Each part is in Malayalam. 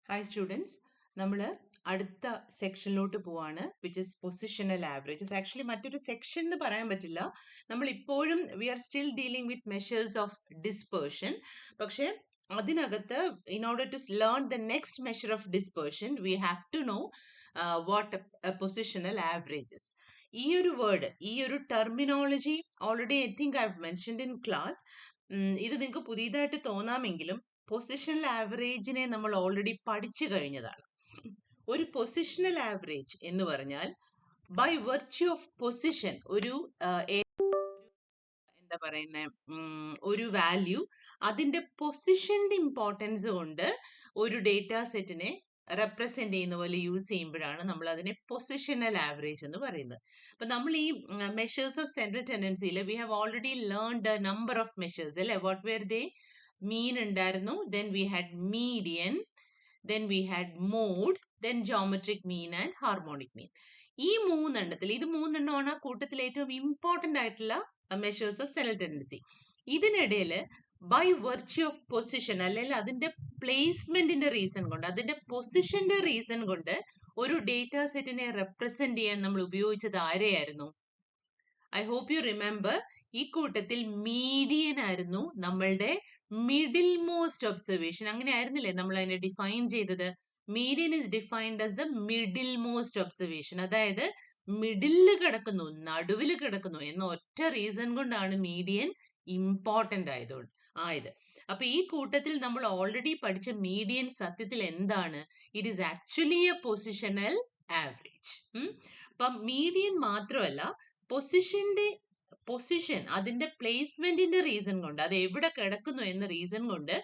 Hi students, നമ്മൾ അടുത്ത സെക്ഷനിലോട്ട് പോവാണ് which is positional averages. Actually മറ്റൊരു സെക്ഷൻ എന്ന് പറയാൻ പറ്റില്ല. നമ്മൾ ഇപ്പോഴും we are still dealing with measures of dispersion. പക്ഷേ അതിനകത്ത് in order to learn the next measure of dispersion we have to know what positional averages. ഈ ഒരു വേർഡ്, ഈ ഒരു terminology already I think I have mentioned in class. ഇത് നിങ്ങൾക്ക് പുതിയതായിട്ട് തോന്നാമെങ്കിലും പൊസിഷണൽ ആവറേജിനെ നമ്മൾ ഓൾറെഡി പഠിച്ചു കഴിഞ്ഞതാണ്. ഒരു പൊസിഷണൽ ആവറേജ് എന്ന് പറഞ്ഞാൽ ബൈ വെർച്യൂ ഓഫ് പൊസിഷൻ, ഒരു എന്താ പറയുന്ന ഒരു വാല്യൂ അതിന്റെ പൊസിഷന്റെ ഇമ്പോർട്ടൻസ് കൊണ്ട് ഒരു ഡേറ്റ സെറ്റിനെ റെപ്രസെന്റ് ചെയ്യുന്ന പോലെ യൂസ് ചെയ്യുമ്പോഴാണ് നമ്മൾ അതിനെ പൊസിഷണൽ ആവറേജ് എന്ന് പറയുന്നത്. അപ്പൊ നമ്മൾ ഈ മെഷേഴ്സ് ഓഫ് സെൻട്രൽ ടെൻഡൻസിയിൽ we have already learned a number of measures അല്ലെ. What were they? മീൻ ഉണ്ടായിരുന്നു, then we had median, then we had mode, then geometric mean and harmonic mean. ഈ മൂന്നെണ്ണത്തിൽ ഇത് മൂന്നെണ്ണമാണ് ആ കൂട്ടത്തിൽ ഏറ്റവും ഇമ്പോർട്ടന്റ് ആയിട്ടുള്ള മെഷേഴ്സ് ഓഫ് സെൻട്രൽ ടെൻഡൻസി. ഇതിനിടയിൽ ബൈ വെർച്യൂ ഓഫ് പൊസിഷൻ അല്ലെങ്കിൽ അതിന്റെ പ്ലേസ്മെന്റിന്റെ റീസൺ കൊണ്ട്, അതിന്റെ പൊസിഷന്റെ റീസൺ കൊണ്ട് ഒരു ഡേറ്റ സെറ്റിനെ റെപ്രസെന്റ് ചെയ്യാൻ നമ്മൾ ഉപയോഗിച്ചത് ആരെയായിരുന്നു? I hope you remember. ഈ കൂട്ടത്തിൽ മീഡിയൻ ആയിരുന്നു നമ്മളുടെ മിഡിൽ മോസ്റ്റ് ഒബ്സർവേഷൻ. അങ്ങനെ ആയിരുന്നില്ലേ നമ്മൾ അതിനെ ഡിഫൈൻ ചെയ്തത്? Median is defined as the middle most observation. അതായത് മിഡില് കിടക്കുന്നു, നടുവിൽ കിടക്കുന്നു എന്ന ഒറ്റ റീസൺ കൊണ്ടാണ് മീഡിയൻ ഇമ്പോർട്ടന്റ് ആയത്. അപ്പൊ ഈ കൂട്ടത്തിൽ നമ്മൾ ഓൾറെഡി പഠിച്ച മീഡിയൻ സത്യത്തിൽ എന്താണ്? It is actually A positional average. അപ്പം മീഡിയൻ മാത്രമല്ല, പൊസിഷൻ അതിന്റെ പ്ലേസ്മെന്റിന്റെ റീസൺ കൊണ്ട്, അത് എവിടെ കിടക്കുന്നു എന്ന റീസൺ കൊണ്ട്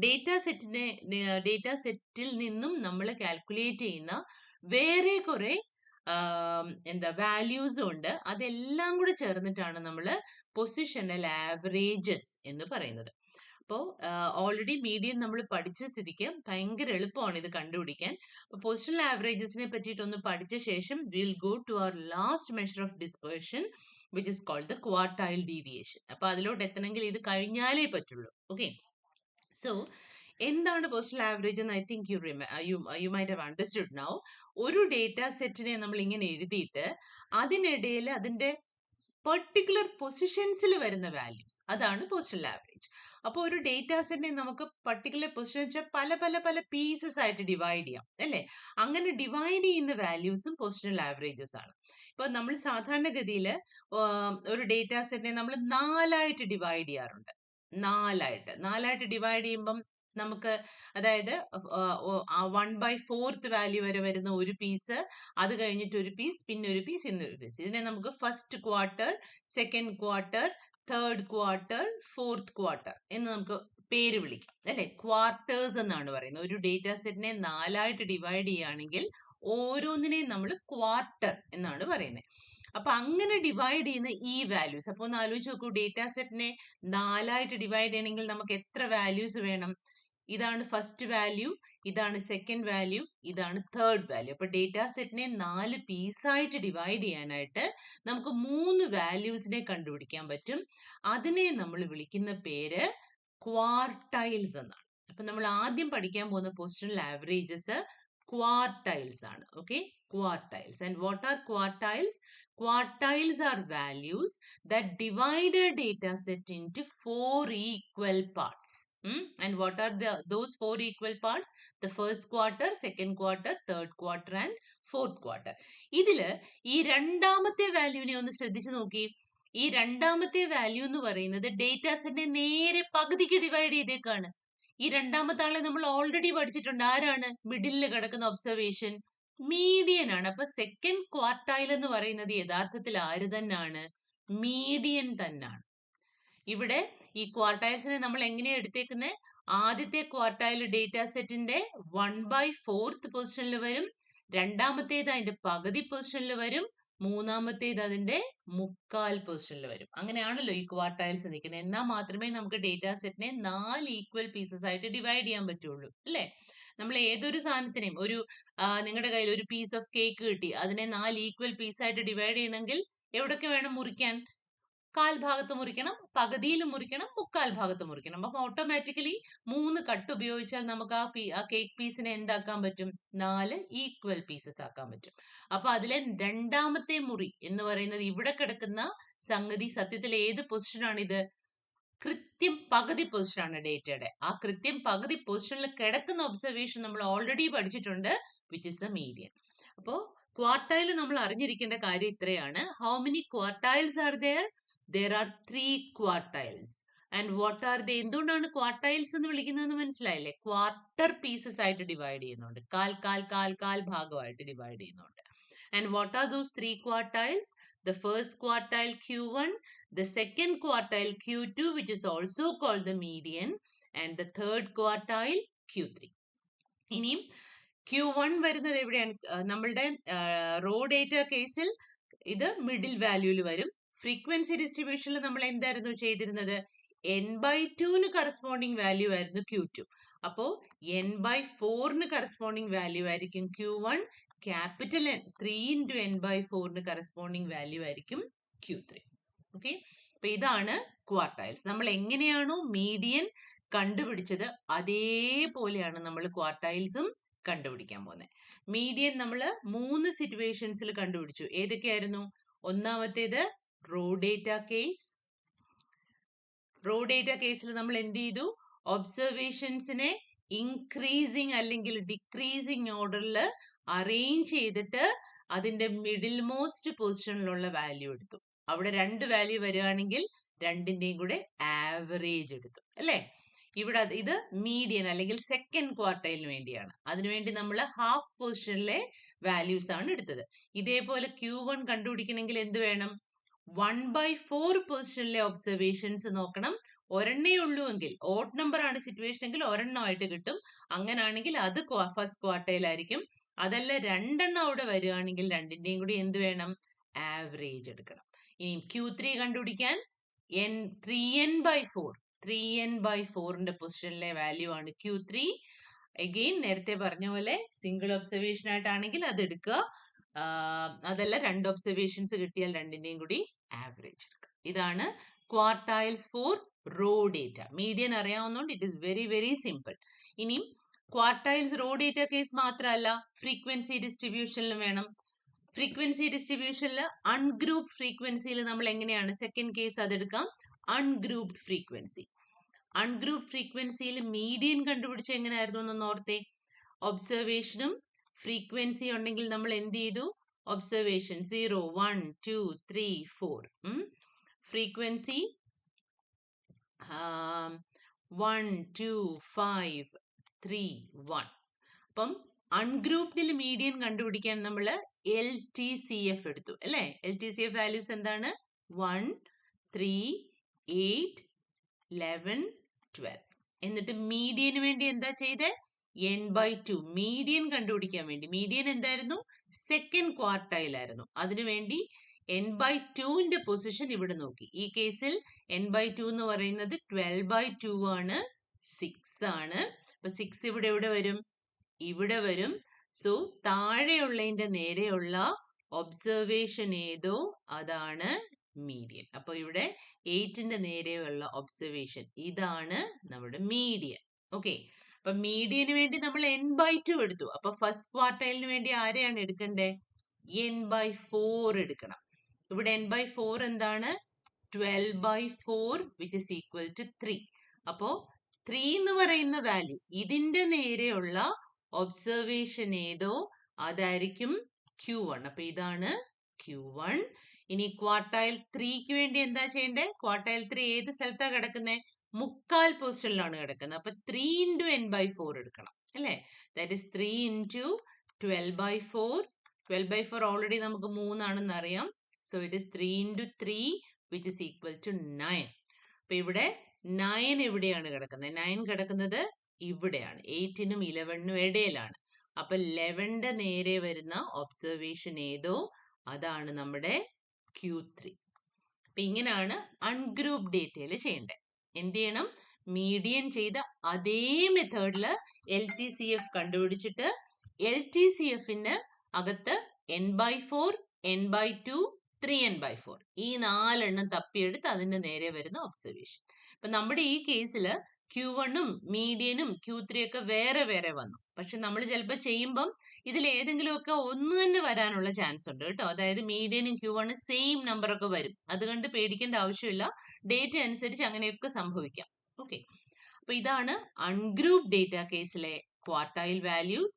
ഡേറ്റ സെറ്റിൽ നിന്നും നമ്മൾ കാൽക്കുലേറ്റ് ചെയ്യുന്ന വേറെ കുറെ വാല്യൂസ് ഉണ്ട്. അതെല്ലാം കൂടെ ചേർന്നിട്ടാണ് നമ്മൾ പൊസിഷണൽ ആവറേജസ് എന്ന് പറയുന്നത്. അപ്പോൾ ഓൾറെഡി മീഡിയൻ നമ്മൾ പഠിച്ച സ്ഥിതിക്ക് ഭയങ്കര എളുപ്പമാണ് ഇത് കണ്ടുപിടിക്കാൻ. അപ്പോൾ പൊസിഷണൽ ആവറേജസിനെ പറ്റിയിട്ടൊന്ന് പഠിച്ച ശേഷം will go to our last measure of dispersion which is called the quartile deviation. അപ്പൊ അതിലോട്ട് എത്തണമെങ്കിൽ ഇത് കഴിഞ്ഞാലേ പറ്റുള്ളൂ. ഓക്കെ, സോ എന്താണ് പൊസിഷണൽ ആവറേജ് എന്ന് I think you might have understood now. ഒരു ഡേറ്റ സെറ്റിനെ നമ്മൾ ഇങ്ങനെ എഴുതിയിട്ട് അതിനിടയിൽ അതിന്റെ പെർട്ടിക്കുലർ പൊസിഷൻസിൽ വരുന്ന വാല്യൂസ്, അതാണ് പൊസിഷണൽ ആവറേജ്. അപ്പോൾ ഒരു ഡേറ്റ സെറ്റിനെ നമുക്ക് പർട്ടിക്കുലർ പൊസിഷൻ പല പല പല പീസസ് ആയിട്ട് ഡിവൈഡ് ചെയ്യാം അല്ലേ. അങ്ങനെ ഡിവൈഡ് ചെയ്യുന്ന വാല്യൂസും പൊസിഷണൽ ആവറേജസ് ആണ്. ഇപ്പൊ നമ്മൾ സാധാരണഗതിയിൽ ഒരു ഡേറ്റ സെറ്റിനെ നമ്മൾ നാലായിട്ട് ഡിവൈഡ് ചെയ്യാറുണ്ട്. നാലായിട്ട് ഡിവൈഡ് ചെയ്യുമ്പം നമുക്ക്, അതായത് 1/4 വാല്യൂ വരെ വരുന്ന ഒരു പീസ്, അത് കഴിഞ്ഞിട്ട് ഒരു പീസ്, പിന്നെ ഒരു പീസ്, ഇന്നൊരു പീസ്. ഇതിനെ നമുക്ക് first quarter, second quarter, third quarter, fourth quarter എന്ന് നമുക്ക് പേര് വിളിക്കാം അല്ലെ. ക്വാർട്ടേഴ്സ് എന്നാണ് പറയുന്നത്. ഒരു ഡേറ്റ സെറ്റിനെ നാലായിട്ട് ഡിവൈഡ് ചെയ്യുകയാണെങ്കിൽ ഓരോന്നിനെയും നമ്മൾ ക്വാർട്ടർ എന്നാണ് പറയുന്നത്. അപ്പൊ അങ്ങനെ ഡിവൈഡ് ചെയ്യുന്ന ഈ വാല്യൂസ്, അപ്പൊ ഒന്ന് ആലോചിച്ച് നോക്കൂ, ഡേറ്റ സെറ്റിനെ നാലായിട്ട് ഡിവൈഡ് ചെയ്യണമെങ്കിൽ നമുക്ക് എത്ര വാല്യൂസ് വേണം? ഇതാണ് ഫസ്റ്റ് വാല്യൂ, ഇതാണ് സെക്കൻഡ് വാല്യൂ, ഇതാണ് തേർഡ് വാല്യൂ. അപ്പൊ ഡേറ്റ സെറ്റിനെ 4 പീസായിട്ട് ഡിവൈഡ് ചെയ്യാനായിട്ട് നമുക്ക് 3 വാല്യൂസിനെ കണ്ടുപിടിക്കാൻ പറ്റും. അതിനെ നമ്മൾ വിളിക്കുന്ന പേര് ക്വാർട്ടൈൽസ് എന്നാണ്. അപ്പൊ നമ്മൾ ആദ്യം പഠിക്കാൻ പോകുന്ന പൊസിഷണൽ ആവറേജസ് quartiles ആണ്. Okay, quartiles. And what are quartiles? Quartiles are values that divide a data set into 4 equal parts. And what are those 4 equal parts? The first quarter, second quarter, third quarter and fourth quarter. ഇതില് ഈ രണ്ടാമത്തെ വാല്യൂവിനെ ഒന്ന് ശ്രദ്ധിച്ചു നോക്കി. ഈ രണ്ടാമത്തെ വാല്യൂ എന്ന് പറയുന്നത് ഡേറ്റ സെറ്റിനെ നേരെ പകുതിക്ക് ഡിവൈഡ് ചെയ്തേക്കാണ്. ഈ രണ്ടാമത്തെ ആളെ നമ്മൾ ഓൾറെഡി പഠിച്ചിട്ടുണ്ട്. ആരാണ്? മിഡിലിൽ കിടക്കുന്ന ഒബ്സർവേഷൻ മീഡിയൻ ആണ്. അപ്പൊ സെക്കൻഡ് ക്വാർട്ടൈൽ എന്ന് പറയുന്നത് യഥാർത്ഥത്തിൽ ആര് തന്നെയാണ്? മീഡിയൻ തന്നെയാണ്. ഇവിടെ ഈ ക്വാർട്ടൈൽസിനെ നമ്മൾ എങ്ങനെയാണ് എടുത്തേക്കുന്നത്? ആദ്യത്തെ ക്വാർട്ടൈൽ ഡേറ്റ സെറ്റിന്റെ 1/4 പൊസിഷനിൽ വരും, രണ്ടാമത്തേത് അതിന്റെ പകുതി പൊസിഷനിൽ വരും, മൂന്നാമത്തേത് അതിന്റെ 1/4 പൊസിഷനിൽ വരും. അങ്ങനെയാണല്ലോ ഈ ക്വാർട്ടൈൽസ് നിൽക്കുന്നത്. എന്നാൽ മാത്രമേ നമുക്ക് ഡേറ്റ സെറ്റിനെ 4 ഈക്വൽ പീസസ് ആയിട്ട് ഡിവൈഡ് ചെയ്യാൻ പറ്റുള്ളൂ അല്ലെ. നമ്മൾ ഏതൊരു സാധനത്തിനെയും, ഒരു നിങ്ങളുടെ കയ്യിൽ ഒരു പീസ് ഓഫ് കേക്ക് കിട്ടി, അതിനെ 4 ഈക്വൽ പീസായിട്ട് ഡിവൈഡ് ചെയ്യണമെങ്കിൽ എവിടൊക്കെ വേണം മുറിക്കാൻ? കാൽ ഭാഗത്ത് മുറിക്കണം, പകുതിയിൽ മുറിക്കണം, മുക്കാൽ ഭാഗത്ത് മുറിക്കണം. അപ്പൊ ഓട്ടോമാറ്റിക്കലി 3 കട്ട് ഉപയോഗിച്ചാൽ നമുക്ക് ആ കേക്ക് പീസിനെ എന്താക്കാൻ പറ്റും? 4 ഈക്വൽ പീസസ് ആക്കാൻ പറ്റും. അപ്പൊ അതിലെ രണ്ടാമത്തെ മുറി എന്ന് പറയുന്നത് ഇവിടെ കിടക്കുന്ന സംഗതി സത്യത്തിൽ ഏത് പൊസിഷനാണ് ഇത്? കൃത്യം പകുതി പൊസിഷനാണ് ഡേറ്റയുടെ. ആ കൃത്യം പകുതി പൊസിഷനിൽ കിടക്കുന്ന ഒബ്സർവേഷൻ നമ്മൾ ഓൾറെഡി പഠിച്ചിട്ടുണ്ട്, വിച്ച് ഇസ് ദ മീഡിയൻ. അപ്പോൾ ക്വാർട്ടൈൽ നമ്മൾ അറിഞ്ഞിരിക്കേണ്ട കാര്യം ഇത്രയാണ്. How many quartiles are there? There are 3 quartiles. And what are they? എന്തുകൊണ്ടാണ് ക്വാർട്ടൈൽസ് എന്ന് വിളിക്കുന്നതെന്ന് മനസ്സിലായില്ലേ? ക്വാർട്ടർ പീസസ് ആയിട്ട് ഡിവൈഡ് ചെയ്യുന്നുണ്ട്. കാൽ ഭാഗമായിട്ട് ഡിവൈഡ് ചെയ്യുന്നുണ്ട്. And what are those 3 quartiles? The first quartile Q1, the second quartile Q2, which is also called the median, and the third quartile Q3. ഇനിയും Q1 വരുന്നത് എവിടെയാണ്? നമ്മളുടെ റോ ഡേറ്റ കേസിൽ ഇത് മിഡിൽ വാല്യൂല് വരും. ഫ്രീക്വൻസി ഡിസ്ട്രിബ്യൂഷനിൽ നമ്മൾ എന്തായിരുന്നു ചെയ്തിരുന്നത്? n/2 കറസ്പോണ്ടിങ് വാല്യൂ ആയിരുന്നു Q2. അപ്പോ n/4 കറസ്പോണ്ടിങ് വാല്യൂ ആയിരിക്കും Q1. Capital N 3 × n/4 corresponding value ആയിരിക്കും Q3. ഓക്കെ, അപ്പൊ ഇതാണ് ക്വാർട്ടൈൽസ്. നമ്മൾ എങ്ങനെയാണോ മീഡിയൻ കണ്ടുപിടിച്ചത് അതേപോലെയാണ് നമ്മൾ ക്വാർട്ടൈൽസും കണ്ടുപിടിക്കാൻ പോകുന്നത്. മീഡിയൻ നമ്മൾ 3 സിറ്റുവേഷൻസിൽ കണ്ടുപിടിച്ചു. ഏതൊക്കെയായിരുന്നു? ഒന്നാമത്തേത് raw data case. Raw data കേസിൽ നമ്മൾ എന്ത് ചെയ്തു? ഒബ്സർവേഷൻസിനെ ഇൻക്രീസിങ് അല്ലെങ്കിൽ ഡിക്രീസിങ് ഓർഡറിൽ അറേഞ്ച് ചെയ്തിട്ട് അതിന്റെ മിഡിൽ മോസ്റ്റ് പൊസിഷനിലുള്ള വാല്യൂ എടുത്തു. അവിടെ 2 വാല്യൂ വരികയാണെങ്കിൽ രണ്ടിന്റെയും കൂടെ ആവറേജ് എടുത്തു, അല്ലേ? ഇവിടെ ഇത് മീഡിയൻ അല്ലെങ്കിൽ സെക്കൻഡ് ക്വാർട്ടൈലിന് വേണ്ടിയാണ്. അതിനുവേണ്ടി നമ്മൾ ഹാഫ് പൊസിഷനിലെ വാല്യൂസ് ആണ് എടുത്തത്. ഇതേപോലെ Q1 കണ്ടുപിടിക്കണമെങ്കിൽ എന്ത് വേണം? 1/4 പൊസിഷനിലെ ഒബ്സർവേഷൻസ് നോക്കണം. ഒരെണ്ണേ ഉള്ളൂ എങ്കിൽ, ഓഡ് നമ്പർ ആണ് സിറ്റുവേഷൻ എങ്കിൽ ഒരെണ്ണമായിട്ട് കിട്ടും. അങ്ങനാണെങ്കിൽ അത് ഫസ്റ്റ് ക്വാർട്ടൈൽ ആയിരിക്കും. അതല്ല 2 എണ്ണം അവിടെ വരികയാണെങ്കിൽ രണ്ടിന്റെയും കൂടി എന്ത് വേണം? ആവറേജ് എടുക്കണം. ഇനി Q3 കണ്ടുപിടിക്കാൻ 3n/4 3n/4ന്റെ പൊസിഷനിലെ വാല്യൂ ആണ് Q3. അഗെയിൻ നേരത്തെ പറഞ്ഞ പോലെ സിംഗിൾ ഒബ്സർവേഷൻ ആയിട്ടാണെങ്കിൽ അത് എടുക്കുക. അതല്ല 2 ഒബ്സർവേഷൻസ് കിട്ടിയാൽ രണ്ടിന്റെയും കൂടി ആവറേജ് എടുക്കുക. ഇതാണ് quartiles for raw data. Median അറിയാവുന്നതുകൊണ്ട് it is very very simple. ഇനിയും ക്വാർട്ടൈൽസ് റോ ഡേറ്റ കേസ് മാത്രമല്ല, ഫ്രീക്വൻസി ഡിസ്ട്രിബ്യൂഷനിലും വേണം. ഫ്രീക്വൻസി ഡിസ്ട്രിബ്യൂഷനിൽ അൺഗ്രൂപ്ഡ് ഫ്രീക്വൻസിയിൽ നമ്മൾ എങ്ങനെയാണ്? സെക്കൻഡ് കേസ് അതെടുക്കാം. Ungrouped frequency. അൺഗ്രൂപ്ഡ് ഫ്രീക്വൻസിയിൽ മീഡിയൻ കണ്ടുപിടിച്ച എങ്ങനെയായിരുന്നു എന്നൊന്ന് ഓർത്തേ. ഒബ്സർവേഷനും ഫ്രീക്വൻസി ഉണ്ടെങ്കിൽ നമ്മൾ എന്ത് ചെയ്തു? ഒബ്സർവേഷൻ 0, 1, 2, 3, 4. ഫ്രീക്വൻസി 1, 2, 5, 3, 1. അപ്പം അൺഗ്രൂപ്ഡിൽ മീഡിയൻ കണ്ടുപിടിക്കാൻ നമ്മൾ LTCF എടുത്തു, അല്ലേ? LTCF വാല്യൂസ് എന്താണ്? 1, 3, 8, 11, 12. എന്നിട്ട് മീഡിയന് വേണ്ടി എന്താ ചെയ്തേ? n/2 മീഡിയൻ കണ്ടുപിടിക്കാൻ വേണ്ടി. മീഡിയൻ എന്തായിരുന്നു? സെക്കൻഡ് ക്വാർട്ടൈൽ ആയിരുന്നു. അതിനുവേണ്ടി n/2ന്റെ പൊസിഷൻ ഇവിടെ നോക്കി. ഈ കേസിൽ n/2 എന്ന് പറയുന്നത് 12/2 ആണ്, 6 ആണ്. അപ്പൊ 6 ഇവിടെ വരും, ഇവിടെ വരും. സോ താഴെയുള്ളതിന്റെ നേരെയുള്ള ഒബ്സർവേഷൻ ഏതോ അതാണ് മീഡിയൻ. അപ്പൊ ഇവിടെ 8ന്റെ നേരെയുള്ള ഒബ്സർവേഷൻ ഇതാണ് നമ്മുടെ മീഡിയൻ. ഓക്കെ, അപ്പൊ മീഡിയന് വേണ്ടി നമ്മൾ n/2 എടുത്തു. അപ്പൊ ഫസ്റ്റ് ക്വാർട്ടൈലിന് വേണ്ടി ആരെയാണ് എടുക്കണ്ടേ? n/4 എടുക്കണം. ഇവിടെ n/4 എന്താണ്? 12/4 which is equal to 3. അപ്പോ 3 എന്ന് പറയുന്ന വാല്യൂ ഇതിന്റെ നേരെയുള്ള ഒബ്സർവേഷൻ ഏതോ അതായിരിക്കും Q1. അപ്പൊ ഇതാണ് Q1. ഇനി ക്വാർട്ടൈൽ 3ക്ക് വേണ്ടി എന്താ ചെയ്യണ്ടേ? ക്വാർട്ടൈൽ 3 ഏത് സ്ഥലത്താ കിടക്കുന്നത്? മുക്കാൽ പൊസിഷനിലാണ് കിടക്കുന്നത്. അപ്പൊ 3 × n/4 എടുക്കണം, അല്ലേ? That is 3 × 12/4. 12/4 ഓൾറെഡി നമുക്ക് 3 ആണെന്ന് അറിയാം. So it is 3 × 3 which is equal to 9. അപ്പൊ ഇവിടെ 9 എവിടെയാണ് കിടക്കുന്നത്? 9 കിടക്കുന്നത് ഇവിടെയാണ്. 8നും 11നും ഇടയിലാണ്. അപ്പൊ 11ന്റെ നേരെ വരുന്ന ഒബ്സർവേഷൻ ഏതോ അതാണ് നമ്മുടെ Q3. അപ്പൊ ഇങ്ങനെയാണ് അൺഗ്രൂപ്പ് ഡേറ്റയിൽ ചെയ്യേണ്ടത്. എന്ത് ചെയ്യണം? മീഡിയൻ ചെയ്ത അതേ മെത്തേഡില് LTCF കണ്ടുപിടിച്ചിട്ട് LTCFന് അകത്ത് n/4, n/2, 3n/4. ഈ 4 തപ്പിയെടുത്ത് അതിന്റെ നേരെ വരുന്ന ഒബ്സർവേഷൻ. ഇപ്പൊ നമ്മുടെ ഈ കേസിൽ Q1ഉം മീഡിയനും Q3 ഒക്കെ വേറെ വേറെ വന്നു. പക്ഷെ നമ്മൾ ചിലപ്പോൾ ചെയ്യുമ്പം ഇതിൽ ഏതെങ്കിലുമൊക്കെ ഒന്ന് തന്നെ വരാനുള്ള ചാൻസ് ഉണ്ട് കേട്ടോ. അതായത് മീഡിയനും Q1 സെയിം നമ്പർ ഒക്കെ വരും. അതുകൊണ്ട് പേടിക്കേണ്ട ആവശ്യമില്ല. ഡേറ്റ അനുസരിച്ച് അങ്ങനെയൊക്കെ സംഭവിക്കാം. ഓക്കെ, അപ്പൊ ഇതാണ് അൺഗ്രൂപ്പ് ഡേറ്റ കേസിലെ ക്വാർട്ടൈൽ വാല്യൂസ്.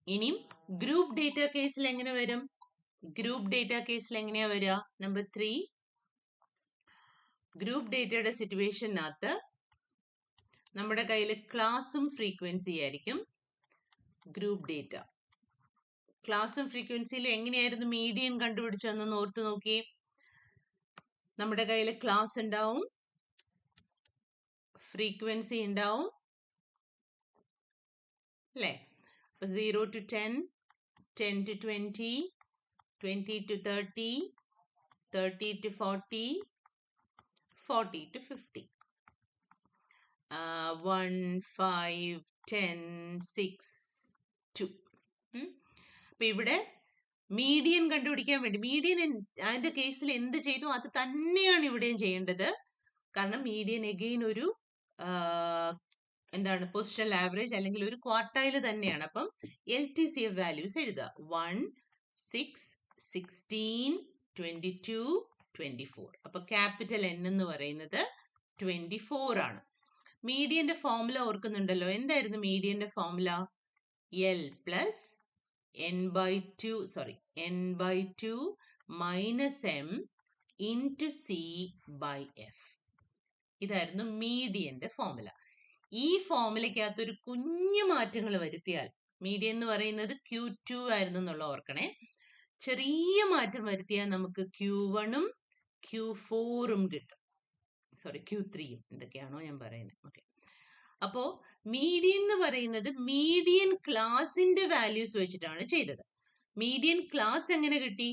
ഇനിയും ഗ്രൂപ്പ് ഡേറ്റ കേസിൽ എങ്ങനെ വരും? ഗ്രൂപ്പ് ഡേറ്റ കേസിൽ എങ്ങനെയാ വരിക? നമ്പർ 3, ഗ്രൂപ്പ് ഡേറ്റയുടെ സിറ്റുവേഷനകത്ത് നമ്മുടെ കയ്യിൽ ക്ലാസും ഫ്രീക്വൻസി ആയിരിക്കും. ഗ്രൂപ്പ് ഡേറ്റ ക്ലാസും ഫ്രീക്വൻസിയിലും എങ്ങനെയായിരുന്നു മീഡിയൻ കണ്ടുപിടിച്ചതെന്ന് ഓർത്ത് നോക്കി. നമ്മുടെ കയ്യിൽ ക്ലാസ് ഉണ്ടാവും, ഫ്രീക്വൻസി ഉണ്ടാവും അല്ലേ? 0 to 10, 10 to 20, 20 to 30, 30 to 40, 40 to 50. 1, 5, 10, 6, 2. അപ്പൊ ഇവിടെ മീഡിയൻ കണ്ടുപിടിക്കാൻ വേണ്ടി അതിന്റെ കേസിൽ എന്ത് ചെയ്തു അത് തന്നെയാണ് ഇവിടെയും ചെയ്യേണ്ടത്. കാരണം മീഡിയൻ എഗെയിൻ ഒരു എന്താണ് പൊസിഷണൽ ആവറേജ് അല്ലെങ്കിൽ ഒരു ക്വാർട്ടൈൽ തന്നെയാണ്. അപ്പം LTCF വാല്യൂസ് എഴുതുക. 1, 6, 16, 22, 24. അപ്പൊ ക്യാപിറ്റൽ N എന്ന് പറയുന്നത് 24 ആണ്. മീഡിയന്റെ ഫോർമുല ഓർക്കുന്നുണ്ടല്ലോ. എന്തായിരുന്നു മീഡിയന്റെ formula? L plus n/2 minus m into C/F. ഇതായിരുന്നു മീഡിയന്റെ ഫോർമുല. ഈ ഫോർമുലയ്ക്കകത്ത് ഒരു കുഞ്ഞു മാറ്റങ്ങൾ വരുത്തിയാൽ, മീഡിയൻ എന്ന് പറയുന്നത് Q2 ആയിരുന്നു എന്നുള്ള ഓർക്കണേ. ചെറിയ മാറ്റം വരുത്തിയാൽ നമുക്ക് Q1ഉം Q4ഉം കിട്ടും. Q3യും എന്തൊക്കെയാണോ ഞാൻ പറയുന്നത്. ഓക്കെ, അപ്പോ മീഡിയൻ എന്ന് പറയുന്നത് മീഡിയൻ ക്ലാസിന്റെ വാല്യൂസ് വെച്ചിട്ടാണ് ചെയ്തത്. മീഡിയൻ ക്ലാസ് എങ്ങനെ കിട്ടി?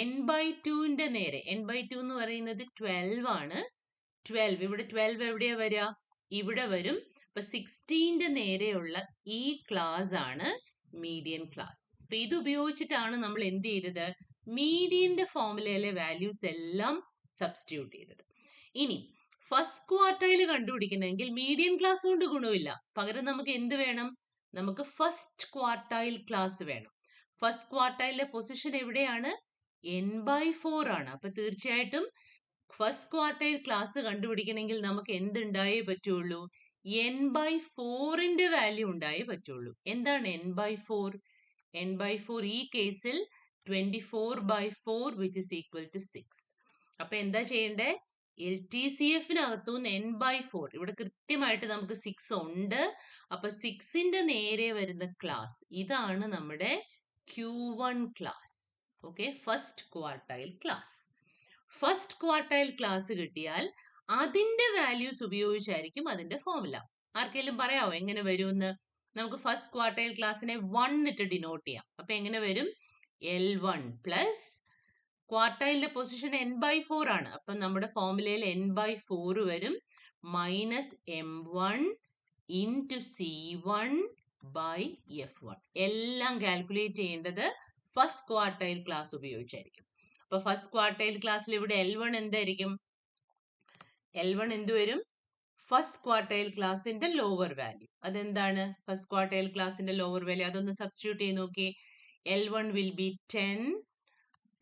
n/2ന്റെ നേരെ, n/2 എന്ന് പറയുന്നത് 12 ആണ്. 12 ഇവിടെ 12 എവിടെയാ വരിക? ഇവിടെ വരും. അപ്പൊ 16ന്റെ നേരെയുള്ള ഈ ക്ലാസ് ആണ് മീഡിയൻ ക്ലാസ്. അപ്പൊ ഇത് ഉപയോഗിച്ചിട്ടാണ് നമ്മൾ എന്ത് ചെയ്തത്? മീഡിയന്റെ ഫോർമുലയിലെ വാല്യൂസ് എല്ലാം സബ്സ്റ്റിറ്റ്യൂട്ട് ചെയ്തത്. ഇനി ഫസ്റ്റ് ക്വാർട്ടൈൽ കണ്ടുപിടിക്കണമെങ്കിൽ മീഡിയൻ ക്ലാസ് കൊണ്ട് ഗുണമില്ല. പകരം നമുക്ക് എന്ത് വേണം? നമുക്ക് ഫസ്റ്റ് ക്വാർട്ടൈൽ ക്ലാസ് വേണം. ഫസ്റ്റ് ക്വാർട്ടൈലിലെ പൊസിഷൻ എവിടെയാണ്? n/4 ആണ്. അപ്പൊ തീർച്ചയായിട്ടും ഫസ്റ്റ് ക്വാർട്ടൈൽ ക്ലാസ് കണ്ടുപിടിക്കണമെങ്കിൽ നമുക്ക് എന്തുണ്ടായേ പറ്റുള്ളൂ? n/4ന്റെ വാല്യൂ ഉണ്ടായേ പറ്റുള്ളൂ. എന്താണ് n/4? n/4 ഈ കേസിൽ 24/4 which is equal to 6. അപ്പൊ എന്താ ചെയ്യണ്ടേ? LTCFനകത്തുനിന്ന് n/4 ഇവിടെ കൃത്യമായിട്ട് നമുക്ക് 6 ഉണ്ട്. അപ്പൊ 6ന്റെ നേരെ വരുന്ന ക്ലാസ് ഇതാണ് നമ്മുടെ Q1 class. Okay, first quartile class. First quartile class കിട്ടിയാൽ അതിന്റെ വാല്യൂസ് ഉപയോഗിച്ചായിരിക്കും അതിന്റെ ഫോർമുല. ആർക്കെങ്കിലും പറയാവോ എങ്ങനെ വരുമെന്ന്? നമുക്ക് ഫസ്റ്റ് ക്വാർട്ടൈൽ ക്ലാസ്സിനെ 1 ഇട്ട് ഡിനോട്ട് ചെയ്യാം. അപ്പൊ എങ്ങനെ വരും? L1 പ്ലസ് ക്വാർട്ടൈലിന്റെ പൊസിഷൻ n/4 ആണ്. അപ്പൊ നമ്മുടെ ഫോർമുലയിൽ n/4 വരും, മൈനസ് m1 ഇൻറ്റു C1/F1. എല്ലാം കാൽക്കുലേറ്റ് ചെയ്യേണ്ടത് ഫസ്റ്റ് ക്വാർട്ടൈൽ ക്ലാസ് ഉപയോഗിച്ചായിരിക്കും. അപ്പൊ ഫസ്റ്റ് ക്വാർട്ടൈൽ ക്ലാസ്സിൽ ഇവിടെ L1 എന്തായിരിക്കും? L1 എന്ത് വരും? ഫസ്റ്റ് ക്വാർട്ടൈൽ ക്ലാസിന്റെ ലോവർ വാല്യൂ. അതെന്താണ് ഫസ്റ്റ് ക്വാർട്ടൈൽ ക്ലാസിന്റെ ലോവർ വാല്യൂ? അതൊന്ന് സബ്സ്റ്റിറ്റ്യൂട്ട് ചെയ്ത് നോക്കി. L1 will be 10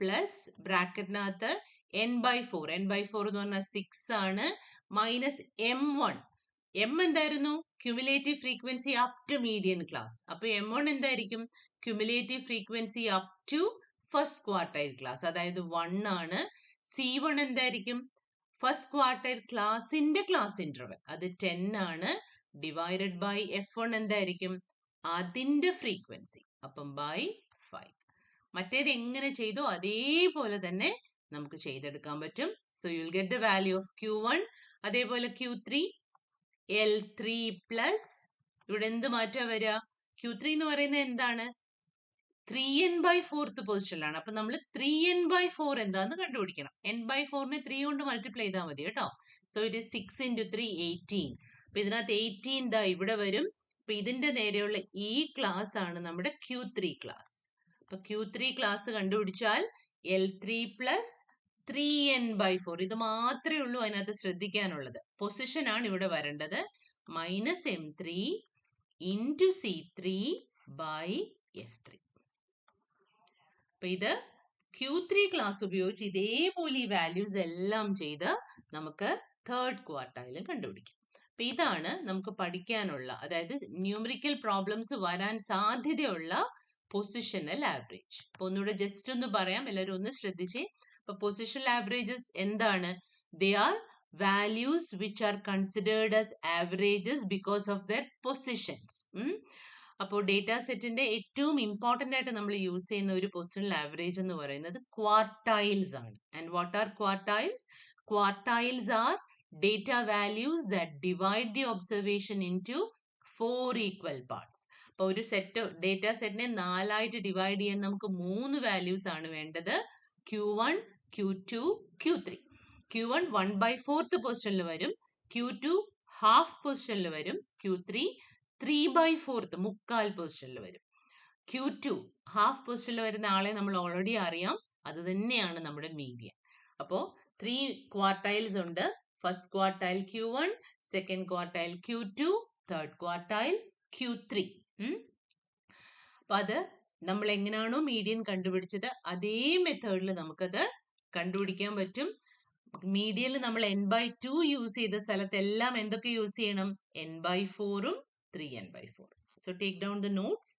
plus ബ്രാക്കറ്റിനകത്ത് n/4 എന്ന് പറഞ്ഞാൽ 6 ആണ്, മൈനസ് m1. m എന്തായിരുന്നു? Cumulative frequency up to median class. അപ്പൊ m1 എന്തായിരിക്കും? Cumulative frequency up to first quartile class, അതായത് 1 ആണ്. C1 എന്തായിരിക്കും? ഫസ്റ്റ് ക്വാർട്ടൈൽ ക്ലാസിന്റെ ക്ലാസ് ഇന്റർവൽ, അത് 10 ആണ്. ഡിവൈഡഡ് ബൈ F1 എന്തായിരിക്കും? അതിന്റെ ഫ്രീക്വൻസി, അപ്പം ബൈ 5. മറ്റേത് എങ്ങനെ ചെയ്തോ അതേപോലെ തന്നെ നമുക്ക് ചെയ്തെടുക്കാൻ പറ്റും. So you will get the value of Q1. അതേപോലെ Q3 L3 പ്ലസ് ഇവിടെ എന്ത് മാറ്റാ വരിക? Q3 എന്ന് പറയുന്നത് എന്താണ്? 3n/4 പൊസിഷനിലാണ്. അപ്പൊ നമ്മൾ 3n/4 എന്താന്ന് കണ്ടുപിടിക്കണം. n/4നെ 3 കൊണ്ട് മൾട്ടിപ്ലൈ ചെയ്താൽ മതി കേട്ടോ. So it is 6 × 3 18. അപ്പൊ ഇതിനകത്ത് 18 ദാ ഇവിടെ വരും. അപ്പൊ ഇതിന്റെ നേരെയുള്ള ഈ ക്ലാസ് ആണ് നമ്മുടെ Q3 ക്ലാസ്. അപ്പൊ Q3 ക്ലാസ് കണ്ടുപിടിച്ചാൽ L3 പ്ലസ് 3n/4. ഇത് മാത്രമേ ഉള്ളൂ അതിനകത്ത് ശ്രദ്ധിക്കാനുള്ളത്. പൊസിഷൻ ആണ് ഇവിടെ വരേണ്ടത്. -m3 into C3/F3. അപ്പൊ ഇത് Q3 ക്ലാസ് ഉപയോഗിച്ച് ഇതേപോലെ ഈ വാല്യൂസ് എല്ലാം ചെയ്ത് നമുക്ക് തേർഡ് ക്വാർട്ടൈലും കണ്ടുപിടിക്കാം. അപ്പൊ ഇതാണ് നമുക്ക് പഠിക്കാനുള്ള, അതായത് ന്യൂമറിക്കൽ പ്രോബ്ലംസ് വരാൻ സാധ്യതയുള്ള പൊസിഷണൽ ആവറേജ്. അപ്പൊ ഒന്നുകൂടെ ജസ്റ്റ് ഒന്ന് പറയാം, എല്ലാവരും ഒന്ന് ശ്രദ്ധിച്ചേ. അപ്പൊ പൊസിഷണൽ ആവറേജസ് എന്താണ്? They are values which are considered as averages because of their positions. അപ്പോൾ ഡേറ്റാ സെറ്റിന്റെ ഏറ്റവും ഇമ്പോർട്ടൻ്റ് ആയിട്ട് നമ്മൾ യൂസ് ചെയ്യുന്ന ഒരു പൊസിഷണൽ ആവറേജ് എന്ന് പറയുന്നത് ക്വാർട്ടൈൽസ് ആണ്. And what are quartiles? Quartiles are data values that divide the observation into 4 equal parts. അപ്പോൾ ഒരു ഡേറ്റ സെറ്റിനെ 4ആയിട്ട് ഡിവൈഡ് ചെയ്യാൻ നമുക്ക് 3 വാല്യൂസ് ആണ് വേണ്ടത്. Q1, Q2, Q3. Q1 1/4 പൊസിഷനിൽ വരും, Q2 ഹാഫ് പൊസിഷനിൽ വരും, Q3 3/4 മുക്കാൽ പൊസിഷനിൽ വരും. Q2 ഹാഫ് പൊസിഷനിൽ വരുന്ന ആളെ നമ്മൾ ഓൾറെഡി അറിയാം, അത് തന്നെയാണ് നമ്മുടെ മീഡിയൻ. അപ്പോൾ 3 ക്വാർട്ടൈൽസ് ഉണ്ട്. First quartile Q1, second quartile Q2, third quartile Q3. അപ്പൊ അത് നമ്മൾ എങ്ങനെയാണോ മീഡിയൻ കണ്ടുപിടിച്ചത് അതേ മെത്തേഡിൽ നമുക്കത് കണ്ടുപിടിക്കാൻ പറ്റും. മീഡിയനിൽ നമ്മൾ n/2 യൂസ് ചെയ്ത സ്ഥലത്തെല്ലാം എന്തൊക്കെ യൂസ് ചെയ്യണം? n/4ഉം 3n/4. So take down the notes.